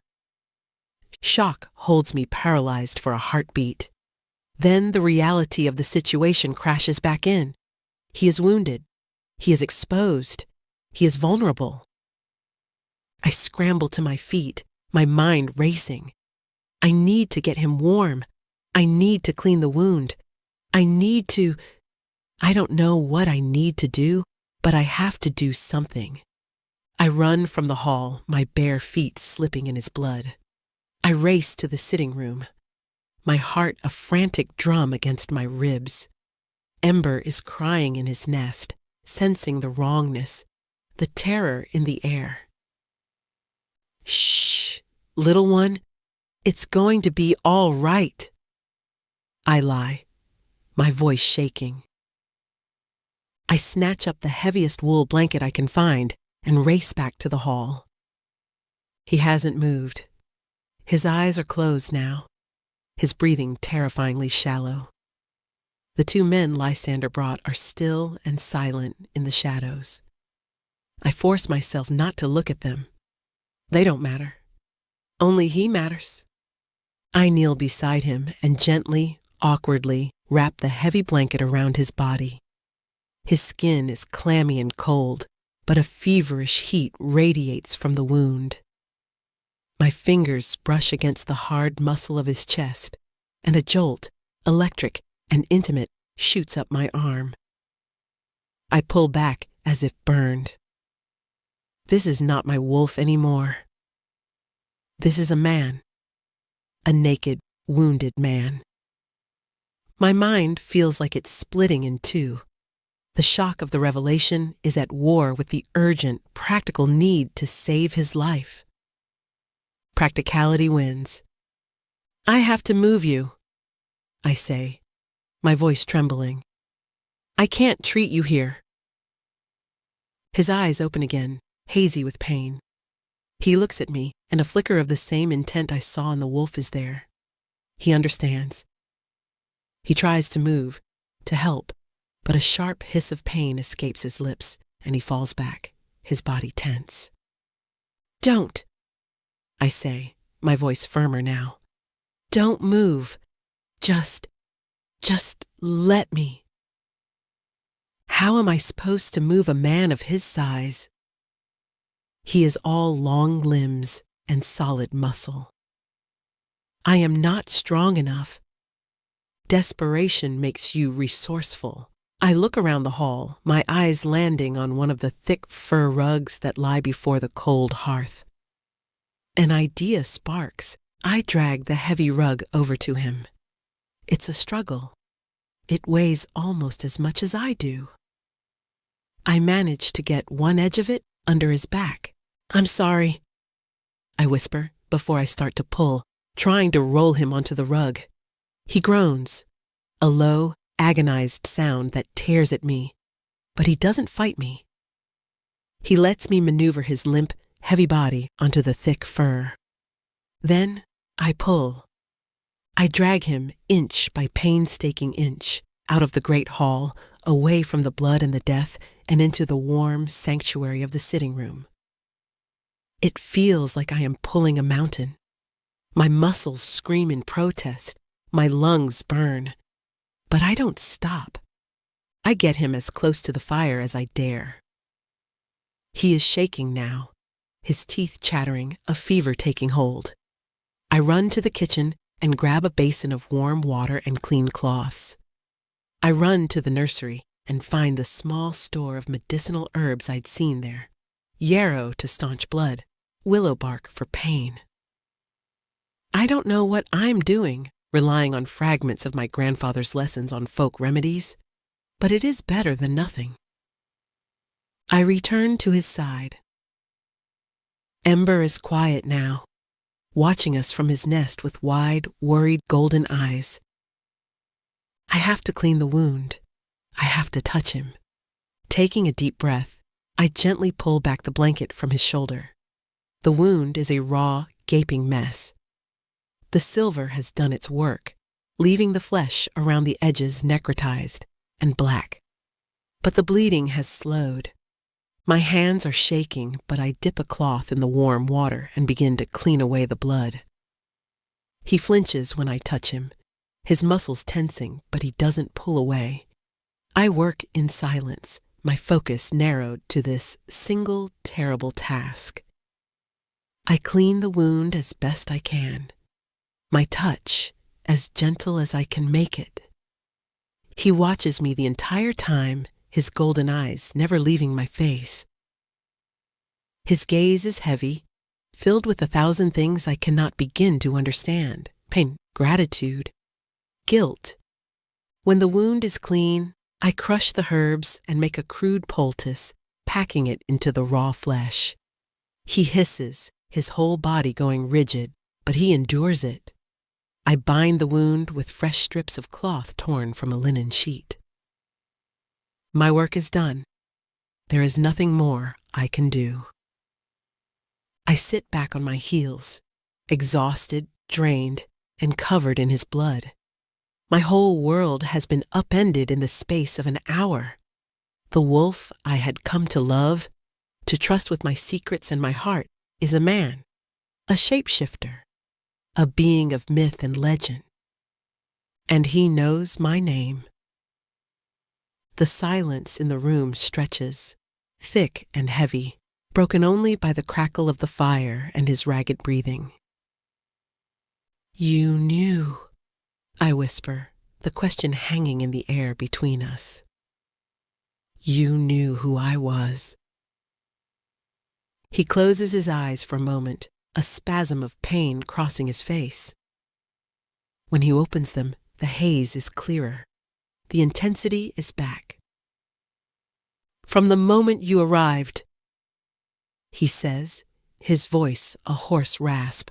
Shock holds me paralyzed for a heartbeat. Then the reality of the situation crashes back in. He is wounded, He is exposed. He is vulnerable. I scramble to my feet, my mind racing. I need to get him warm. I need to clean the wound. I don't know what I need to do, but I have to do something. I run from the hall, my bare feet slipping in his blood. I race to the sitting room, my heart a frantic drum against my ribs. Ember is crying in his nest, sensing the wrongness, the terror in the air. Shh, little one, it's going to be all right. I lie, my voice shaking. I snatch up the heaviest wool blanket I can find and race back to the hall. He hasn't moved. His eyes are closed now, his breathing terrifyingly shallow. The two men Lysander brought are still and silent in the shadows. I force myself not to look at them. They don't matter. Only he matters. I kneel beside him and gently, awkwardly wrap the heavy blanket around his body. His skin is clammy and cold, but a feverish heat radiates from the wound. My fingers brush against the hard muscle of his chest, and a jolt, electric and intimate, shoots up my arm. I pull back as if burned. This is not my wolf anymore. This is a man. A naked, wounded man. My mind feels like it's splitting in two. The shock of the revelation is at war with the urgent, practical need to save his life. Practicality wins. I have to move you, I say, my voice trembling. I can't treat you here. His eyes open again, hazy with pain. He looks at me, and a flicker of the same intent I saw in the wolf is there. He understands. He tries to move, to help, but a sharp hiss of pain escapes his lips, and he falls back, his body tense. Don't, I say, my voice firmer now. Don't move. Just let me. How am I supposed to move a man of his size? He is all long limbs and solid muscle. I am not strong enough. Desperation makes you resourceful. I look around the hall, my eyes landing on one of the thick fur rugs that lie before the cold hearth. An idea sparks. I drag the heavy rug over to him. It's a struggle. It weighs almost as much as I do. I manage to get one edge of it under his back. I'm sorry, I whisper before I start to pull, trying to roll him onto the rug. He groans, a low, agonized sound that tears at me, but he doesn't fight me. He lets me maneuver his limp, heavy body onto the thick fur. Then I pull. I drag him inch by painstaking inch out of the great hall, away from the blood and the death, and into the warm sanctuary of the sitting room. It feels like I am pulling a mountain. My muscles scream in protest, my lungs burn, but I don't stop. I get him as close to the fire as I dare. He is shaking now, his teeth chattering, a fever taking hold. I run to the kitchen and grab a basin of warm water and clean cloths. I run to the nursery and find the small store of medicinal herbs I'd seen there. Yarrow to staunch blood, willow bark for pain. I don't know what I'm doing, relying on fragments of my grandfather's lessons on folk remedies, but it is better than nothing. I return to his side. Ember is quiet now, watching us from his nest with wide, worried golden eyes. I have to clean the wound. I have to touch him. Taking a deep breath, I gently pull back the blanket from his shoulder. The wound is a raw, gaping mess. The silver has done its work, leaving the flesh around the edges necrotized and black. But the bleeding has slowed. My hands are shaking, but I dip a cloth in the warm water and begin to clean away the blood. He flinches when I touch him, his muscles tensing, but he doesn't pull away. I work in silence, my focus narrowed to this single terrible task. I clean the wound as best I can, my touch as gentle as I can make it. He watches me the entire time, his golden eyes never leaving my face. His gaze is heavy, filled with 1,000 things I cannot begin to understand. Pain, gratitude, guilt. When the wound is clean, I crush the herbs and make a crude poultice, packing it into the raw flesh. He hisses, his whole body going rigid, but he endures it. I bind the wound with fresh strips of cloth torn from a linen sheet. My work is done. There is nothing more I can do. I sit back on my heels, exhausted, drained, and covered in his blood. My whole world has been upended in the space of an hour. The wolf I had come to love, to trust with my secrets and my heart, is a man, a shapeshifter, a being of myth and legend. And he knows my name. The silence in the room stretches, thick and heavy, broken only by the crackle of the fire and his ragged breathing. You knew, I whisper, the question hanging in the air between us. You knew who I was. He closes his eyes for a moment, a spasm of pain crossing his face. When he opens them, the haze is clearer. The intensity is back. From the moment you arrived, he says, his voice a hoarse rasp,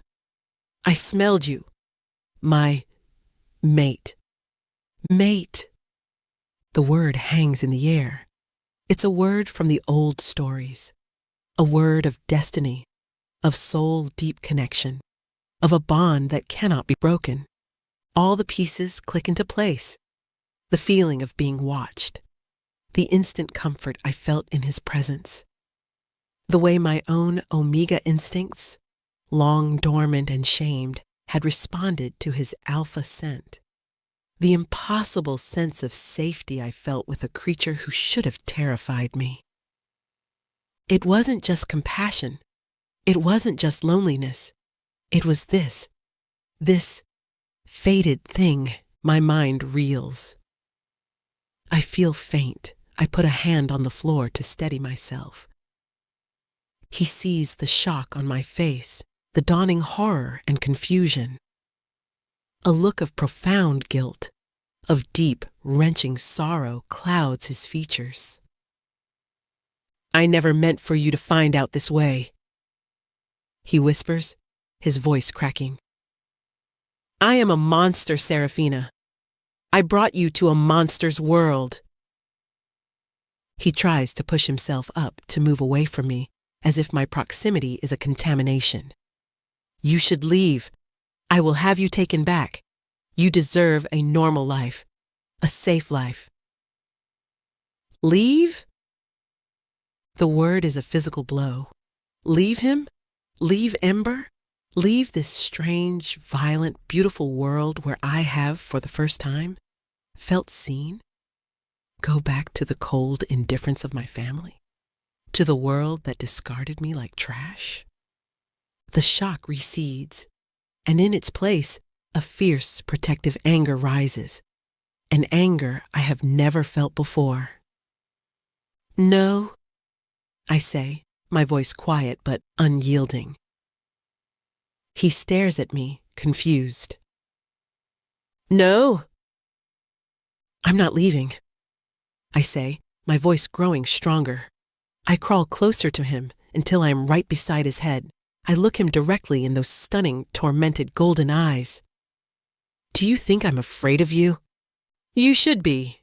I smelled you, my mate. Mate. The word hangs in the air. It's a word from the old stories, a word of destiny, of soul-deep connection, of a bond that cannot be broken. All the pieces click into place. The feeling of being watched, the instant comfort I felt in his presence, the way my own omega instincts, long dormant and shamed, had responded to his alpha scent, the impossible sense of safety I felt with a creature who should have terrified me. It wasn't just compassion. It wasn't just loneliness. It was this fated thing. My mind reels. I feel faint. I put a hand on the floor to steady myself. He sees the shock on my face, the dawning horror and confusion. A look of profound guilt, of deep, wrenching sorrow clouds his features. I never meant for you to find out this way, he whispers, his voice cracking. I am a monster, Serafina. I brought you to a monster's world. He tries to push himself up to move away from me, as if my proximity is a contamination. You should leave. I will have you taken back. You deserve a normal life, a safe life. Leave? The word is a physical blow. Leave him? Leave Ember? Leave this strange, violent, beautiful world where I have, for the first time, felt seen? Go back to the cold indifference of my family? To the world that discarded me like trash? The shock recedes, and in its place, a fierce, protective anger rises, an anger I have never felt before. No, I say, my voice quiet but unyielding. He stares at me, confused. No, I'm not leaving, I say, my voice growing stronger. I crawl closer to him until I am right beside his head. I look him directly in those stunning, tormented golden eyes. Do you think I'm afraid of you? You should be,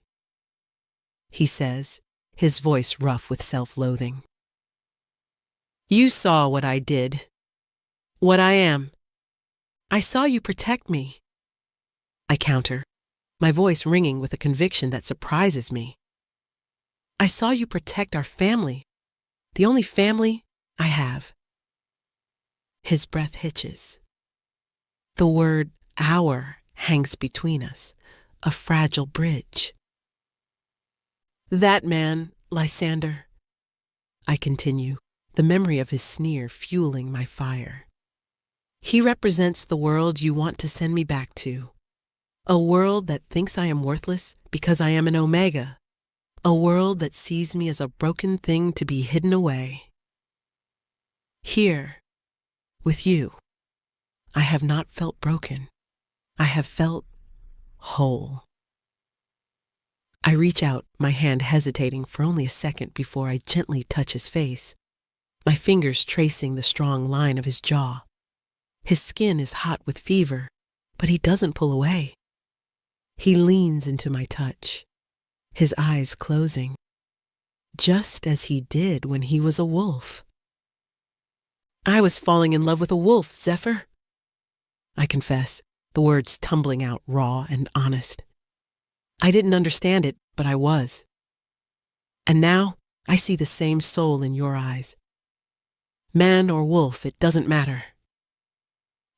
he says, his voice rough with self-loathing. You saw what I did, what I am. I saw you protect me. I counter, my voice ringing with a conviction that surprises me. I saw you protect our family, the only family I have. His breath hitches. The word our hangs between us, a fragile bridge. That man Lysander, I continue, the memory of his sneer fueling my fire. He represents the world you want to send me back to. A world that thinks I am worthless because I am an omega. A world that sees me as a broken thing to be hidden away. Here, with you, I have not felt broken. I have felt whole. I reach out, my hand hesitating for only a second before I gently touch his face, my fingers tracing the strong line of his jaw. His skin is hot with fever, but he doesn't pull away. He leans into my touch, his eyes closing, just as he did when he was a wolf. I was falling in love with a wolf, Zephyr, I confess, the words tumbling out raw and honest. I didn't understand it, but I was. And now I see the same soul in your eyes. Man or wolf, it doesn't matter.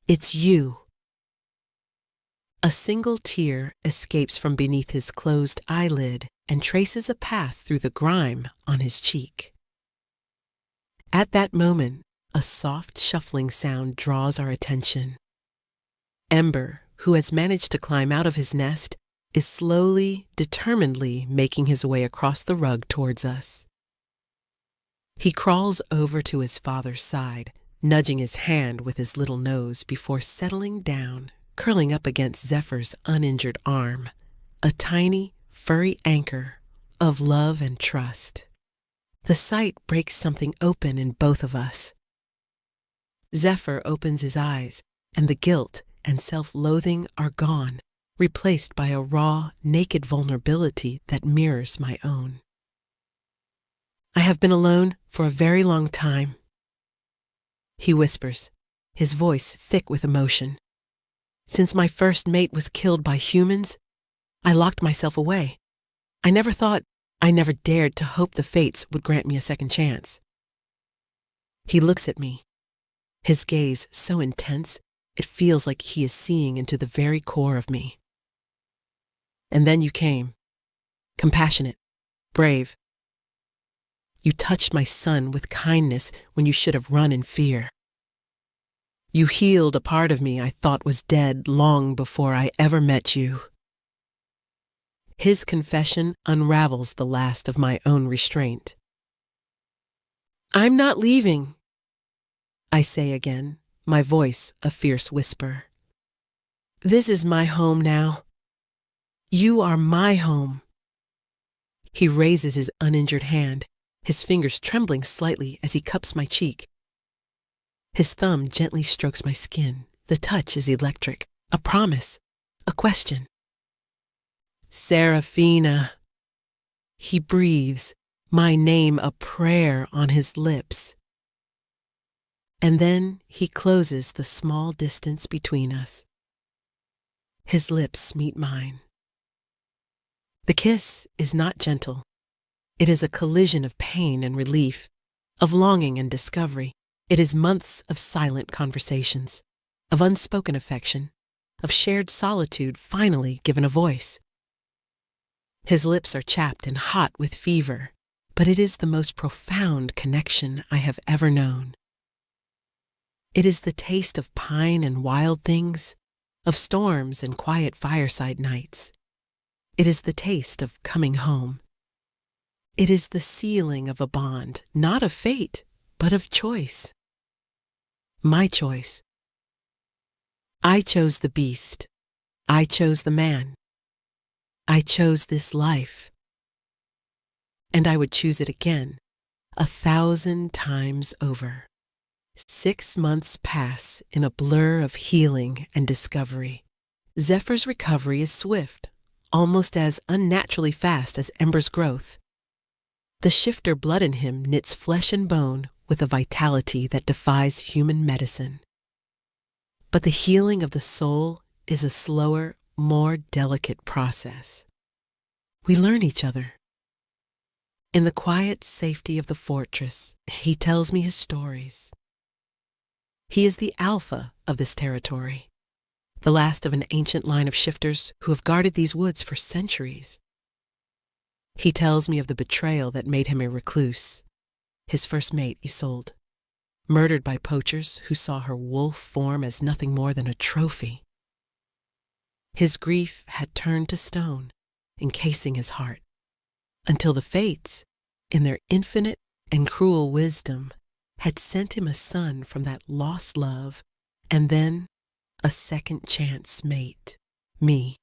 It's you. A single tear escapes from beneath his closed eyelid and traces a path through the grime on his cheek. At that moment, a soft shuffling sound draws our attention. Ember, who has managed to climb out of his nest, is slowly, determinedly making his way across the rug towards us. He crawls over to his father's side, nudging his hand with his little nose before settling down, curling up against Zephyr's uninjured arm, a tiny, furry anchor of love and trust. The sight breaks something open in both of us. Zephyr opens his eyes, and the guilt and self-loathing are gone, replaced by a raw, naked vulnerability that mirrors my own. I have been alone for a very long time, he whispers, his voice thick with emotion. Since my first mate was killed by humans, I locked myself away. I never dared to hope the fates would grant me a second chance. He looks at me, his gaze so intense it feels like he is seeing into the very core of me. And then you came, compassionate, brave. You touched my son with kindness when you should have run in fear. You healed a part of me I thought was dead long before I ever met you. His confession unravels the last of my own restraint. I'm not leaving, I say again, my voice a fierce whisper. This is my home now. You are my home. He raises his uninjured hand, his fingers trembling slightly as he cups my cheek. His thumb gently strokes my skin. The touch is electric, a promise, a question. Seraphina. He breathes, my name a prayer on his lips. And then he closes the small distance between us. His lips meet mine. The kiss is not gentle. It is a collision of pain and relief, of longing and discovery. It is months of silent conversations, of unspoken affection, of shared solitude finally given a voice. His lips are chapped and hot with fever, but it is the most profound connection I have ever known. It is the taste of pine and wild things, of storms and quiet fireside nights. It is the taste of coming home. It is the sealing of a bond, not of fate, but of choice. My choice. I chose the beast. I chose the man. I chose this life. And I would choose it again, 1,000 times over. 6 months pass in a blur of healing and discovery. Zephyr's recovery is swift, almost as unnaturally fast as Ember's growth. The shifter blood in him knits flesh and bone with a vitality that defies human medicine. But the healing of the soul is a slower, more delicate process. We learn each other. In the quiet safety of the fortress, he tells me his stories. He is the alpha of this territory, the last of an ancient line of shifters who have guarded these woods for centuries. He tells me of the betrayal that made him a recluse. His first mate, Isolde, murdered by poachers who saw her wolf form as nothing more than a trophy. His grief had turned to stone, encasing his heart, until the fates, in their infinite and cruel wisdom, had sent him a son from that lost love, and then a second chance mate, me.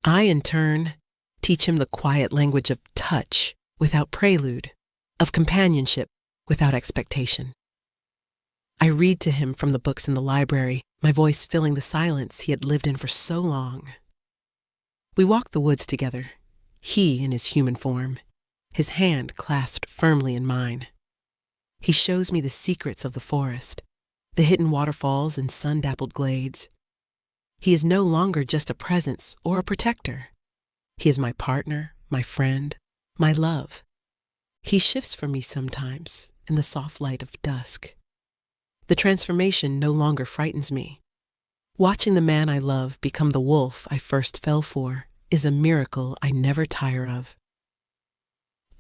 I, in turn, teach him the quiet language of touch without prelude, of companionship without expectation. I read to him from the books in the library, my voice filling the silence he had lived in for so long. We walk the woods together, he in his human form, his hand clasped firmly in mine. He shows me the secrets of the forest, the hidden waterfalls and sun-dappled glades. He is no longer just a presence or a protector. He is my partner, my friend, my love. He shifts for me sometimes in the soft light of dusk. The transformation no longer frightens me. Watching the man I love become the wolf I first fell for is a miracle I never tire of.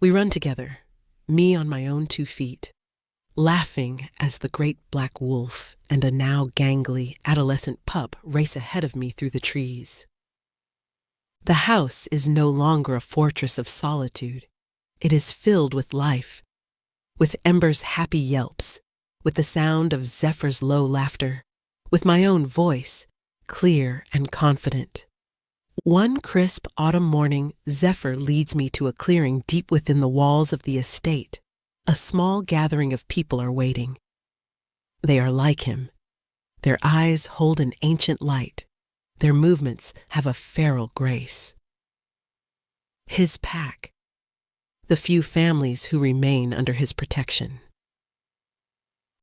We run together, me on my own 2 feet, laughing as the great black wolf and a now gangly adolescent pup race ahead of me through the trees. The house is no longer a fortress of solitude. It is filled with life, with Ember's happy yelps, with the sound of Zephyr's low laughter, with my own voice, clear and confident. One crisp autumn morning, Zephyr leads me to a clearing deep within the walls of the estate. A small gathering of people are waiting. They are like him. Their eyes hold an ancient light. Their movements have a feral grace. His pack, the few families who remain under his protection.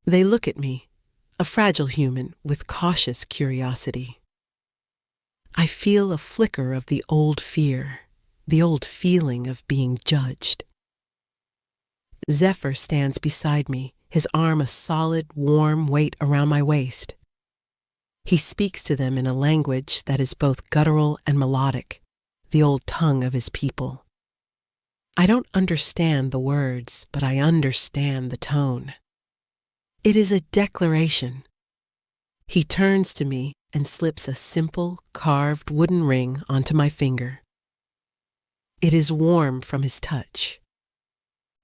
They look at me, a fragile human with cautious curiosity. I feel a flicker of the old fear, the old feeling of being judged. Zephyr stands beside me, his arm a solid, warm weight around my waist. He speaks to them in a language that is both guttural and melodic, the old tongue of his people. I don't understand the words, but I understand the tone. It is a declaration. He turns to me and slips a simple, carved wooden ring onto my finger. It is warm from his touch.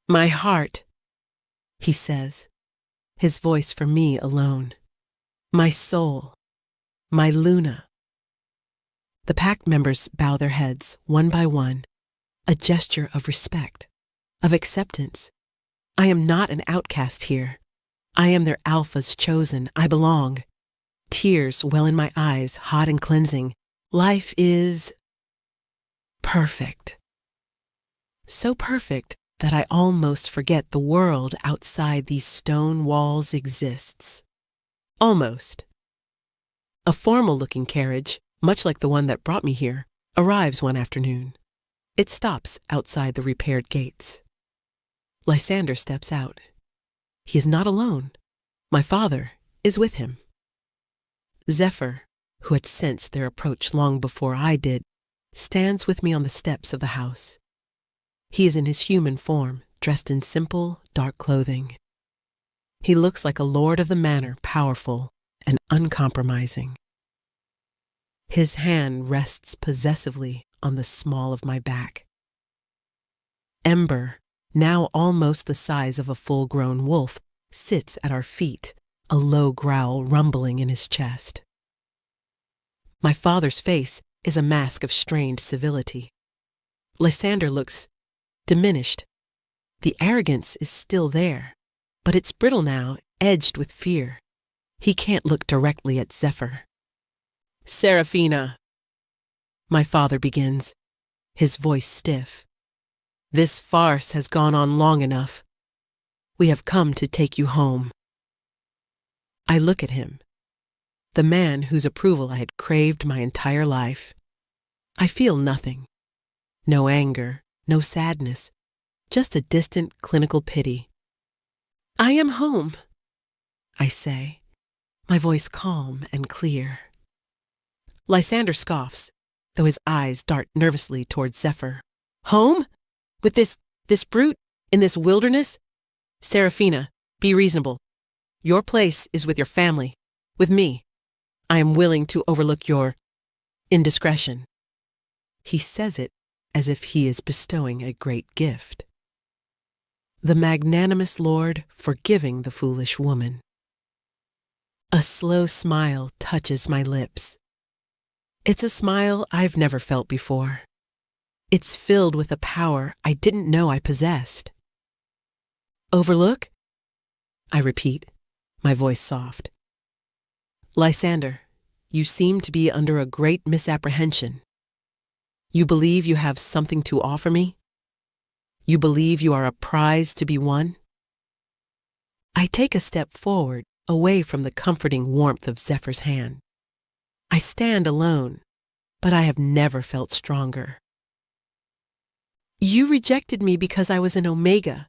My heart, he says, his voice for me alone. My soul, my Luna. The pack members bow their heads one by one, a gesture of respect, of acceptance. I am not an outcast here. I am their alpha's chosen. I belong. Tears well in my eyes, hot and cleansing. Life is perfect. So perfect that I almost forget the world outside these stone walls exists. Almost. A formal-looking carriage, much like the one that brought me here, arrives one afternoon. It stops outside the repaired gates. Lysander steps out. He is not alone. My father is with him. Zephyr, who had sensed their approach long before I did, stands with me on the steps of the house. He is in his human form, dressed in simple, dark clothing. He looks like a lord of the manor, powerful and uncompromising. His hand rests possessively on the small of my back. Ember, now almost the size of a full-grown wolf, sits at our feet, a low growl rumbling in his chest. My father's face is a mask of strained civility. Lysander looks diminished. The arrogance is still there, but it's brittle now, edged with fear. He can't look directly at Zephyr. Seraphina, my father begins, his voice stiff. This farce has gone on long enough. We have come to take you home. I look at him, the man whose approval I had craved my entire life. I feel nothing. No anger, no sadness, just a distant clinical pity. I am home, I say, my voice calm and clear. Lysander scoffs, though his eyes dart nervously toward Zephyr. Home? With this brute in this wilderness? Seraphina, be reasonable. Your place is with your family, with me. I am willing to overlook your indiscretion. He says it as if he is bestowing a great gift. The magnanimous Lord forgiving the foolish woman. A slow smile touches my lips. It's a smile I've never felt before. It's filled with a power I didn't know I possessed. Overlook? I repeat, my voice soft. Lysander, you seem to be under a great misapprehension. You believe you have something to offer me? You believe you are a prize to be won? I take a step forward, away from the comforting warmth of Zephyr's hand. I stand alone, but I have never felt stronger. You rejected me because I was an Omega,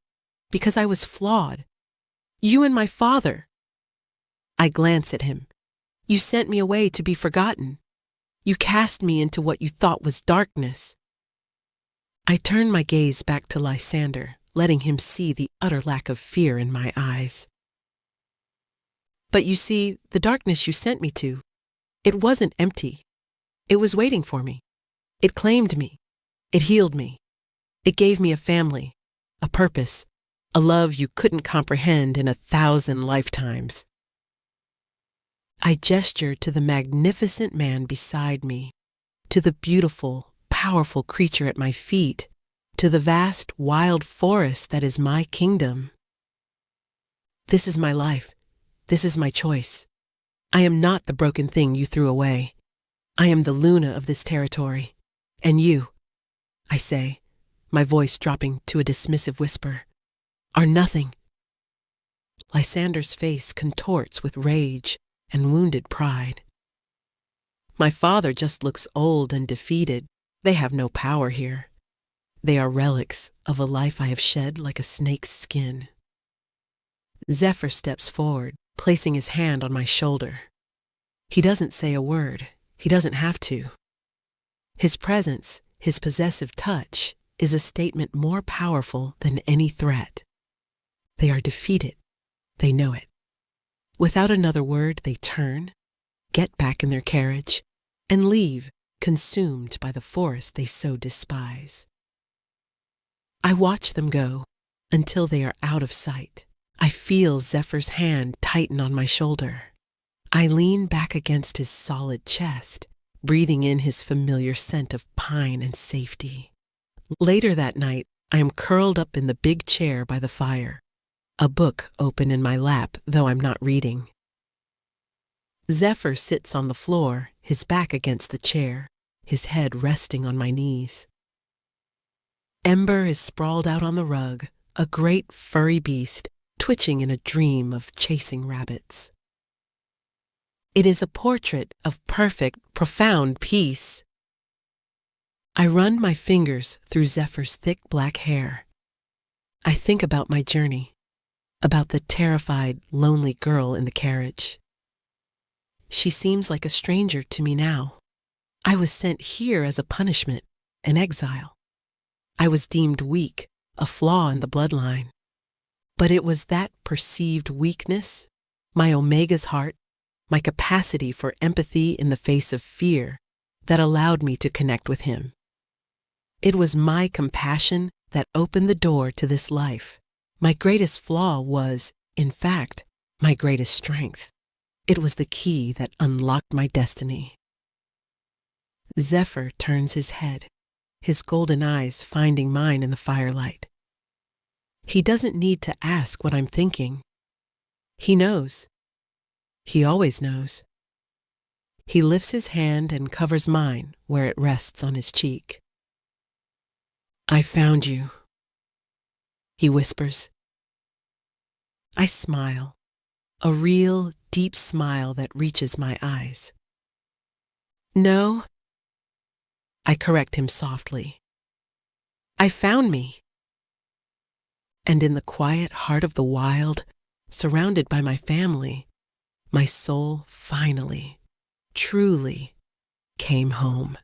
because I was flawed. You and my father. I glance at him. You sent me away to be forgotten. You cast me into what you thought was darkness. I turn my gaze back to Lysander, letting him see the utter lack of fear in my eyes. But you see, the darkness you sent me to, it wasn't empty. It was waiting for me. It claimed me. It healed me. It gave me a family, a purpose, a love you couldn't comprehend in 1,000 lifetimes. I gesture to the magnificent man beside me, to the beautiful, powerful creature at my feet, to the vast, wild forest that is my kingdom. This is my life. This is my choice. I am not the broken thing you threw away. I am the Luna of this territory. And you, I say, my voice dropping to a dismissive whisper, are nothing. Lysander's face contorts with rage and wounded pride. My father just looks old and defeated. They have no power here. They are relics of a life I have shed like a snake's skin. Zephyr steps forward, placing his hand on my shoulder. He doesn't say a word. He doesn't have to. His presence, his possessive touch, is a statement more powerful than any threat. They are defeated. They know it. Without another word, they turn, get back in their carriage, and leave, consumed by the forest they so despise. I watch them go until they are out of sight. I feel Zephyr's hand tighten on my shoulder. I lean back against his solid chest, breathing in his familiar scent of pine and safety. Later that night, I am curled up in the big chair by the fire, a book open in my lap, though I'm not reading. Zephyr sits on the floor, his back against the chair, his head resting on my knees. Ember is sprawled out on the rug, a great furry beast twitching in a dream of chasing rabbits. It is a portrait of perfect, profound peace. I run my fingers through Zephyr's thick black hair. I think about my journey, about the terrified, lonely girl in the carriage. She seems like a stranger to me now. I was sent here as a punishment, an exile. I was deemed weak, a flaw in the bloodline. But it was that perceived weakness, my Omega's heart, my capacity for empathy in the face of fear, that allowed me to connect with him. It was my compassion that opened the door to this life. My greatest flaw was, in fact, my greatest strength. It was the key that unlocked my destiny. Zephyr turns his head, his golden eyes finding mine in the firelight. He doesn't need to ask what I'm thinking. He knows. He always knows. He lifts his hand and covers mine where it rests on his cheek. I found you, he whispers. I smile, a real, deep smile that reaches my eyes. No, I correct him softly. I found me. And in the quiet heart of the wild, surrounded by my family, my soul finally, truly came home.